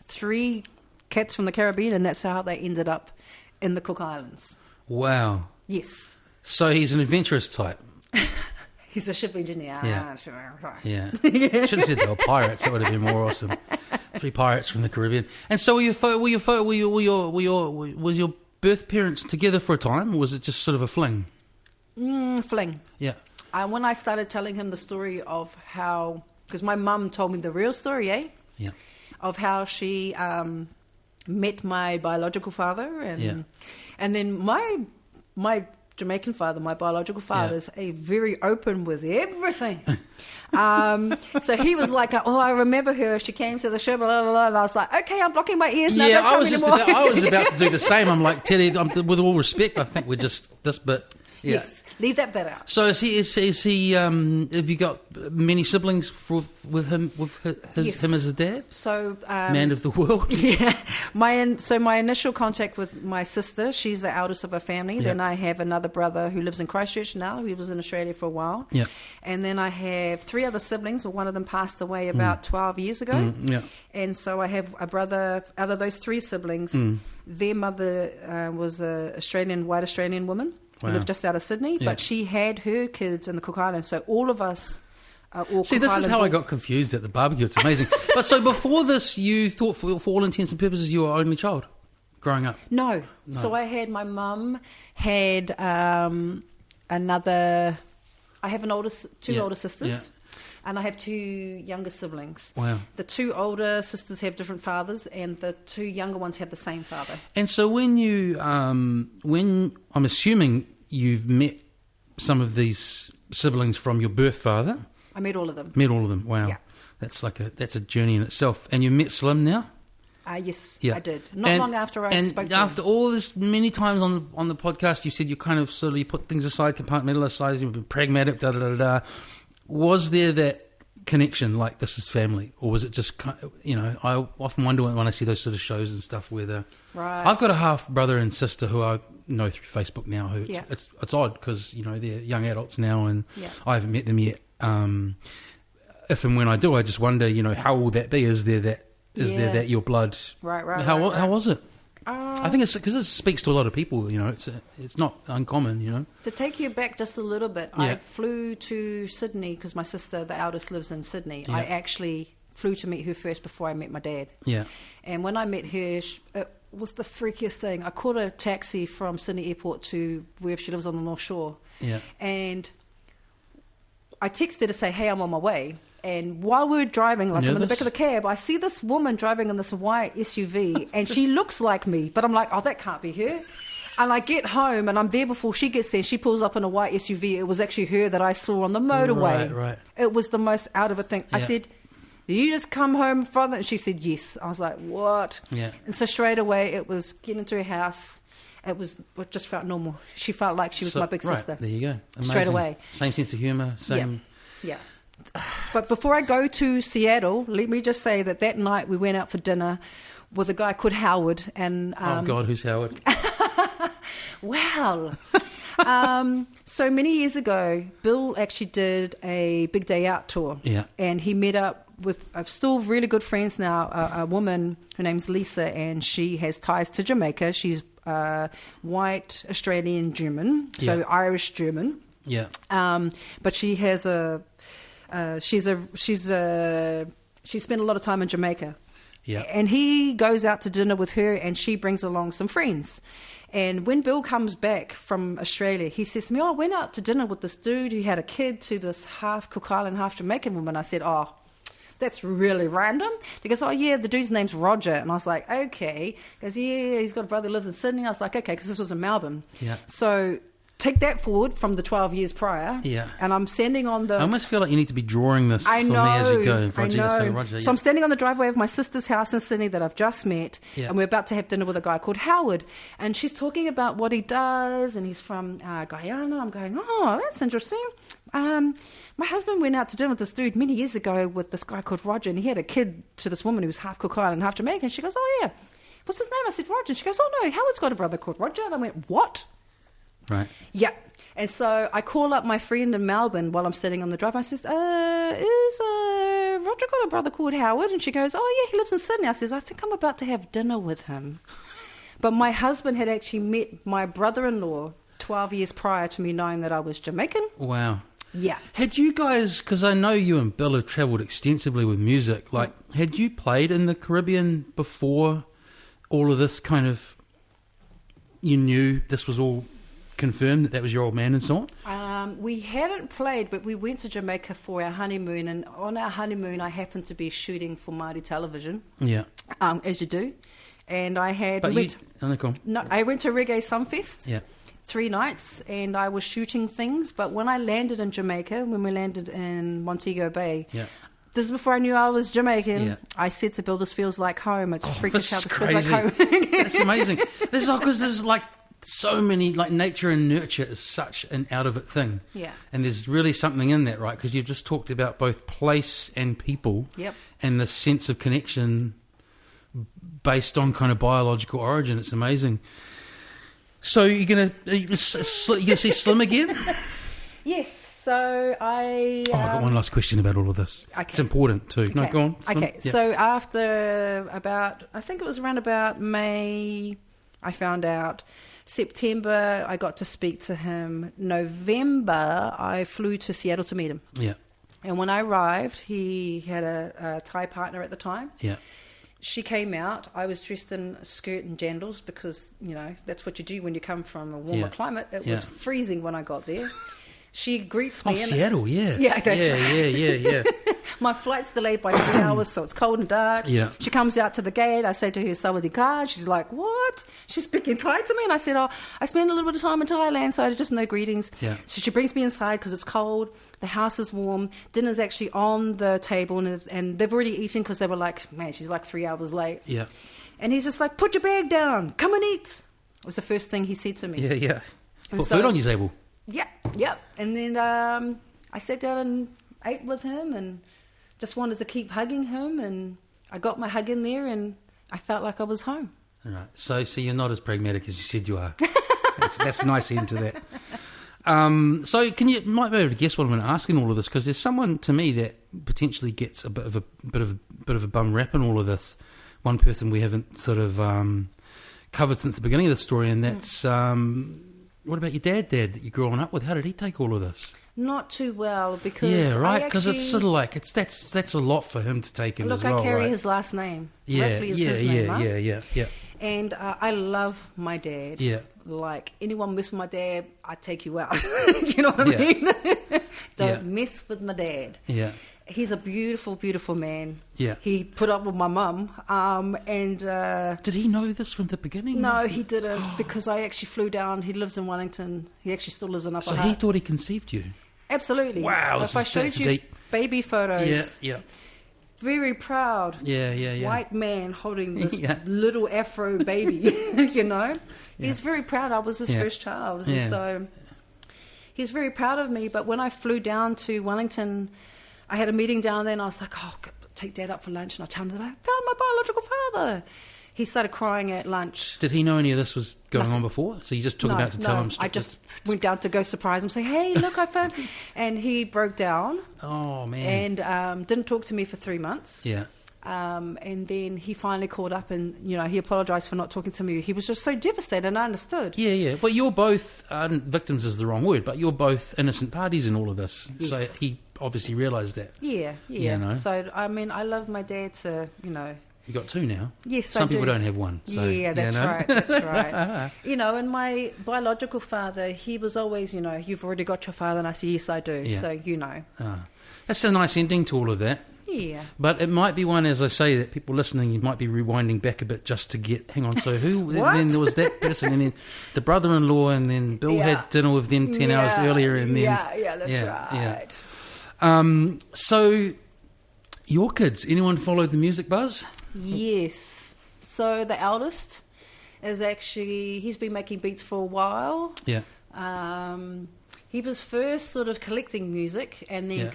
3 cats from the Caribbean, and that's how they ended up in the Cook Islands.
Wow.
Yes.
So he's an adventurous type.
He's a ship engineer.
Yeah. Should have said they were pirates. That would have been more awesome. 3 pirates from the Caribbean. And so were your birth parents together for a time, or was it just sort of a fling?
Fling. Yeah. When I started telling him the story of how, because my mum told me the real story, Yeah. Of how she met my biological father, and then my Jamaican father, my biological father, is very open with everything. So he was like, oh, I remember her. She came to the show, blah, blah, blah. And I was like, okay, I'm blocking my ears now.
Yeah, I was about to do the same. I'm like, Teddy, with all respect, I think we're just this bit.
Yes, leave that bit out.
So is he? Have you got many siblings with him? Him as a dad?
So
man of the world.
Yeah. My initial contact with my sister. She's the eldest of our family.
Yeah.
Then I have another brother who lives in Christchurch now. He was in Australia for a while.
Yeah.
And then I have 3 other siblings. Well, one of them passed away about 12 years ago.
Yeah.
And so I have a brother. Out of those 3 siblings, their mother was a white Australian woman. Who lived just out of Sydney, but she had her kids in the Cook Islands, so all of us are all
See,
Cook
this
Island
is how I got confused at the barbecue. It's amazing. But so before this, you thought, for all intents and purposes, you were only child growing up?
No. So I had, my mum had another, I have two older sisters. And I have 2 younger siblings.
Wow.
The 2 older sisters have different fathers, and the 2 younger ones have the same father.
And so when you, when I'm assuming you've met some of these siblings from your birth father.
I met all of them.
Wow.
Yeah.
That's a journey in itself. And you met Slim now?
Yes, I did. Not long after I spoke to him.
And after all this, many times on the podcast, you said you kind of you put things aside, compartmentalize, you've been pragmatic, da-da-da-da. Was there that connection, like this is family? Or was it just, I often wonder when I see those sort of shows and stuff where
Right.
I've got a half brother and sister who I know through Facebook now. Who it's odd because they're young adults now, and I haven't met them yet. If and when I do, I just wonder, how will that be? Is there that your blood?
Right.
How was it? I think it's because it speaks to a lot of people. It's not uncommon.
To take you back just a little bit, I flew to Sydney because my sister, the eldest, lives in Sydney. I actually flew to meet her first before I met my dad. Yeah. And when I met her, it was the freakiest thing. I caught a taxi from Sydney Airport to where she lives on the North Shore. Yeah. And I texted her to say, hey, I'm on my way. And while we were driving, I'm in the back of the cab, I see this woman driving in this white SUV, and she looks like me. But I'm like, oh, that can't be her. And I get home, and I'm there before she gets there. She pulls up in a white SUV. It was actually her that I saw on the motorway.
Right.
It was the most out of a thing.
Yeah.
I said, did you just come home from that? And she said, yes. I was like, what? Yeah. And so straight away, it was get into her house. It just felt normal. She felt like she was my big sister.
There you go. Amazing.
Straight away.
Same sense of humour, same...
Yeah. But before I go to Seattle, let me just say that night we went out for dinner with a guy called Howard. And
oh, God, who's Howard?
Well, so many years ago, Bill actually did a Big Day Out tour. Yeah. And he met up with, still really good friends now, a woman, her name's Lisa, and she has ties to Jamaica. She's white, Australian, German, so Irish German. Yeah. But she has she spent a lot of time in Jamaica. Yeah. And he goes out to dinner with her, and she brings along some friends. And when Bill comes back from Australia, he says to me, I went out to dinner with this dude who had a kid to this half Cook Island, half Jamaican woman. I said, oh, that's really random. He goes, oh, yeah, the dude's name's Roger. And I was like, okay. He goes, yeah, he's got a brother who lives in Sydney. I was like, okay, because this was in Melbourne. Yeah. So... take that forward from the 12 years prior, and I'm standing on the...
I almost feel like you need to be drawing this for me as you go.
Roger, So I'm standing on the driveway of my sister's house in Sydney that I've just met, and we're about to have dinner with a guy called Howard, and she's talking about what he does, and he's from Guyana. I'm going, oh, that's interesting. My husband went out to dinner with this dude many years ago with this guy called Roger, and he had a kid to this woman who was half Cook Island, half Jamaican. She goes, oh, yeah. What's his name? I said, Roger. And she goes, oh, no, Howard's got a brother called Roger. And I went, what? Right. Yeah. And so I call up my friend in Melbourne while I'm sitting on the drive. I says, is Roger got a brother called Howard? And she goes, oh, yeah, he lives in Sydney. I says, I think I'm about to have dinner with him. But my husband had actually met my brother-in-law 12 years prior to me knowing that I was Jamaican.
Wow.
Yeah.
Had you guys, because I know you and Bill have travelled extensively with music, had you played in the Caribbean before all of this kind of, you knew this was all confirmed that was your old man and so on?
We hadn't played, but we went to Jamaica for our honeymoon, and on our honeymoon I happened to be shooting for Māori television. Yeah. As you do. And I had... I went to Reggae Sunfest. Yeah. 3 nights, and I was shooting things, but when I landed in Jamaica, when we landed in Montego Bay... Yeah. This is before I knew I was Jamaican. Yeah. I said to Bill, this feels like home. It's freakish how this feels like home.
That's amazing. This is all because there's so many, like nature and nurture is such an out of it thing.
Yeah.
And there's really something in that, right? Because you've just talked about both place and people.
Yep.
And the sense of connection based on kind of biological origin. It's amazing. So you're gonna see Slim again?
Yes. So I...
I've got one last question about all of this.
Okay.
It's important too.
Okay.
No, go on. Slim.
Okay, so after I think it was around about May, I found out. September, I got to speak to him. November, I flew to Seattle to meet him.
Yeah.
And when I arrived, he had a Thai partner at the time.
Yeah.
She came out. I was dressed in a skirt and jandals because, that's what you do when you come from a warmer climate. It was freezing when I got there. She greets me.
Oh, Seattle, yeah.
Yeah, that's right.
Yeah.
My flight's delayed by 3 hours, so it's cold and dark.
Yeah.
She comes out to the gate. I say to her, Sawadee ka. She's like, what? She's speaking Thai to me. And I said, I spent a little bit of time in Thailand, so I just know greetings.
Yeah.
So she brings me inside because it's cold. The house is warm. Dinner's actually on the table, and they've already eaten because they were like, man, she's like 3 hours late.
Yeah.
And he's just like, put your bag down. Come and eat. It was the first thing he said to me.
Yeah. Put food on your table.
Yeah. And then I sat down and ate with him and just wanted to keep hugging him. And I got my hug in there and I felt like I was home.
All right. So you're not as pragmatic as you said you are. That's a nice end to that. So you might be able to guess what I'm going to ask in all of this, because there's someone to me that potentially gets a bit of a bum rap in all of this. One person we haven't sort of covered since the beginning of the story, and that's what about your dad that you're growing up with? How did he take all of this?
Not too well, because
because it's sort of like that's a lot for him to take in as well.
Look, I carry
right?
his last name.
Yeah,
Rapley is his name, right?
Yeah.
And I love my dad.
Yeah.
Like, anyone mess with my dad, I take you out. You know what I mean? Don't mess with my dad.
Yeah.
He's a beautiful, beautiful man.
Yeah.
He put up with my mum. And
did he know this from the beginning?
No, he didn't, because I actually flew down. He lives in Wellington. He actually still lives in Upper
So
Hutt.
he thought he conceived you?
Absolutely.
Wow.
If I showed you baby photos.
Yeah.
Very proud.
Yeah.
White man holding this little Afro baby, He's very proud. I was his first child. And so he's very proud of me. But when I flew down to Wellington, I had a meeting down there and I was like, take Dad out for lunch. And I told him that I found my biological father. He started crying at lunch.
Did he know any of this was going on before? So you just took him out to tell him?
I just went down to go surprise him, say, hey, look, I found... And he broke down.
Oh, man.
And didn't talk to me for 3 months.
Yeah.
And then he finally called up and, he apologised for not talking to me. He was just so devastated, and I understood.
Yeah. But you're both, victims is the wrong word, but you're both innocent parties in all of this.
Yes.
So he obviously realised that.
Yeah. So, I love my dad to,
You got two now.
Yes,
Some people don't have one. So,
that's right. That's right. And my biological father, he was always, you've already got your father, and I said, yes, I do.
Yeah.
So,
That's a nice ending to all of that.
Yeah.
But it might be one, as I say, that people listening, you might be rewinding back a bit just to get, hang on, so who?
What?
And then there was that person, and then the brother-in-law, and then Bill had dinner with them 10 hours earlier, and then...
Yeah, that's right.
Yeah. So, your kids, anyone followed the music buzz?
Yes. So the eldest is actually, he's been making beats for a while.
Yeah.
He was first sort of collecting music and then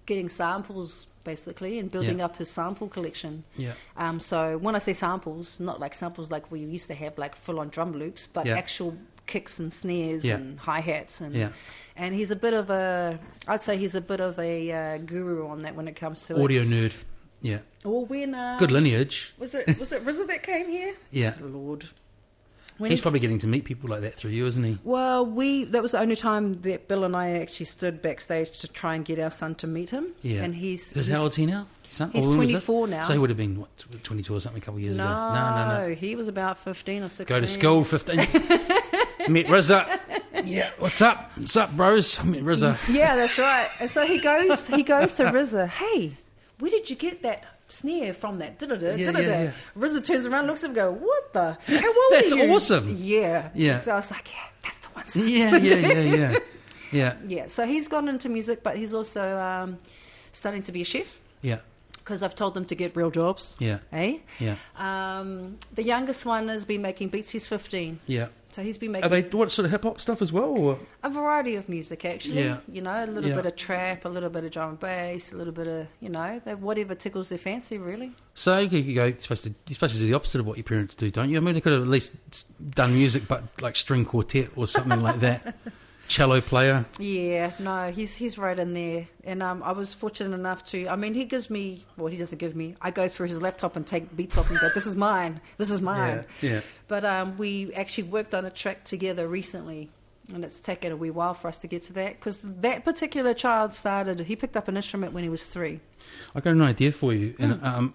getting samples basically and building up his sample collection.
Yeah.
So when I say samples, not like samples like we used to have, like full on drum loops, but actual kicks and snares and hi-hats and he's a bit of a, I'd say he's a bit of a guru on that when it comes to
audio nerd. Yeah.
Well, when
good lineage.
was it RZA that came here?
Yeah.
Lord.
He's probably getting to meet people like that through you, isn't he?
Well, that was the only time that Bill and I actually stood backstage to try and get our son to meet him.
Yeah.
And he's
how old is he now? Son?
He's 24 now.
So he would have been, 22 or something a couple of years ago? No.
He was about 15 or 16.
Go to school, 15. Met RZA. Yeah, what's up? What's up, bros? I met RZA.
Yeah, that's right. And so he goes to RZA, hey, where did you get that snare from that?
Yeah.
RZA turns around, looks at him and goes, what the? How old are you?
That's awesome.
Yeah. So I was like, that's the one.
Yeah.
Yeah, so he's gone into music, but he's also studying to be a chef.
Yeah.
Because I've told them to get real jobs.
Yeah.
Eh?
Yeah.
The youngest one has been making beats. He's 15.
Yeah.
So he's been
Are
making...
they what sort of hip-hop stuff as well? Or?
A variety of music, actually.
Yeah.
You know, a little bit of trap, a little bit of drum and bass, a little bit of, you know, whatever tickles their fancy, really.
So you're supposed to do the opposite of what your parents do, don't you? I mean, they could have at least done music, but like string quartet or something like that. Cello player.
Yeah, no, he's right in there. And I was fortunate enough to, I mean, he gives me, well, he doesn't give me, I go through his laptop and take beats off and go, this is mine.
Yeah.
But we actually worked on a track together recently, and it's taken a wee while for us to get to that, because that particular child he picked up an instrument when he was 3.
I got an idea for you, and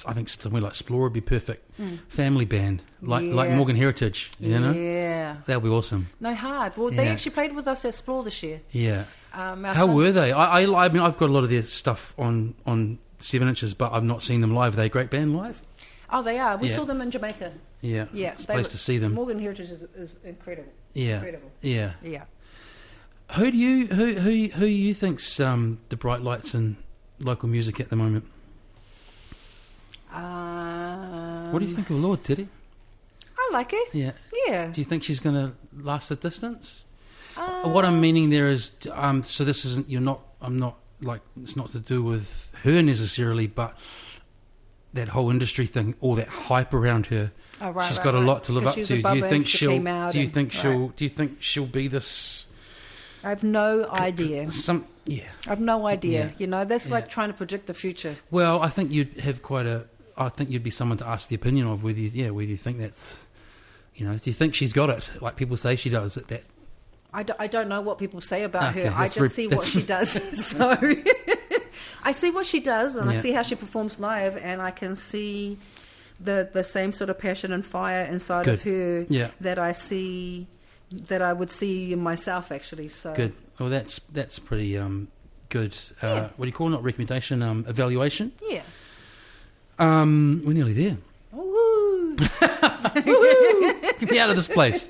I think somewhere like Explore would be perfect. Family band, like Morgan Heritage, you know?
Yeah.
That would be awesome.
No, hard. Well, they actually played with us at Explore this year.
Yeah. How were they? I mean, I've got a lot of their stuff on 7 inches, but I've not seen them live. Are they a great band live?
Oh, they are. We saw them in Jamaica.
Yeah. It's a place to see them.
Morgan Heritage is incredible.
Yeah.
Incredible.
Yeah.
Yeah.
Who you think's the bright lights in local music at the moment? What do you think of Lord, Teddy?
I like her.
Yeah.
Yeah.
Do you think she's going to last the distance? What I'm meaning there is, so this isn't, I'm not like, it's not to do with her necessarily, but that whole industry thing, all that hype around her.
Oh, right,
she's got a lot to live up to. Do you think she'll be this?
I have no idea.
I
have no idea.
Yeah.
You know, that's like trying to predict the future.
Well, I think you'd have I think you'd be someone to ask the opinion of whether you think that's, do you think she's got it? Like people say she does at that.
I don't know what people say about her. I just see what she does. So I see what she does, and I see how she performs live, and I can see the same sort of passion and fire inside of her that I would see in myself, actually. So
good. Well, that's pretty good. What do you call it? Not recommendation, evaluation.
Yeah.
We're nearly there.
Woo-hoo.
Get me out of this place.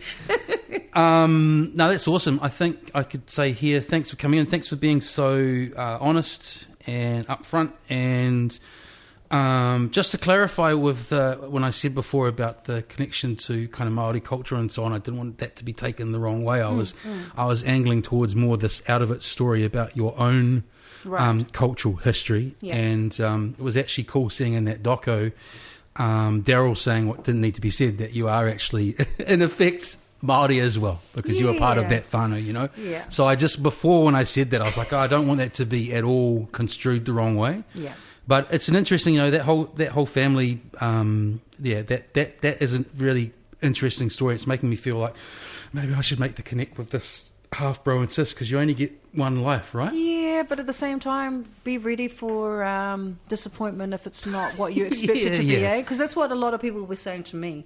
No, that's awesome. I think I could say here, thanks for coming in. Thanks for being so honest and upfront. And just to clarify with when I said before about the connection to kind of Māori culture and so on, I didn't want that to be taken the wrong way. I was angling towards more this out of it story about your own cultural history. Yeah. And it was actually cool seeing in that doco Daryl saying what didn't need to be said, that you are actually in effect Māori as well, because you were part of that whānau,
Yeah.
So I just, before when I said that, I was like, I don't want that to be at all construed the wrong way.
Yeah.
But it's an interesting, that whole family, that is a really interesting story. It's making me feel like maybe I should make the connect with this half bro and sis, because you only get one life, right?
Yeah, but at the same time, be ready for disappointment if it's not what you expect it to be, because that's what a lot of people were saying to me.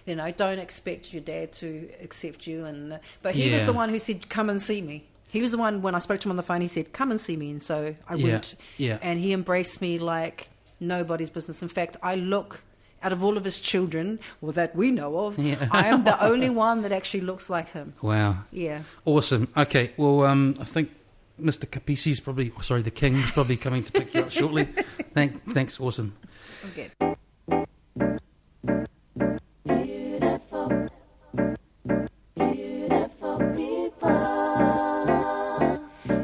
Don't expect your dad to accept you, but he was the one who said, "Come and see me." He was the one, when I spoke to him on the phone, he said, "Come and see me," and so I went.
Yeah.
And he embraced me like nobody's business. In fact, I look, out of all of his children, or that we know of, I am the only one that actually looks like him.
Wow.
Yeah.
Awesome. Okay, well, I think Mr. Kapisi's the King's probably coming to pick you up shortly. Thanks, awesome.
Okay.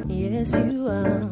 Yes, you are.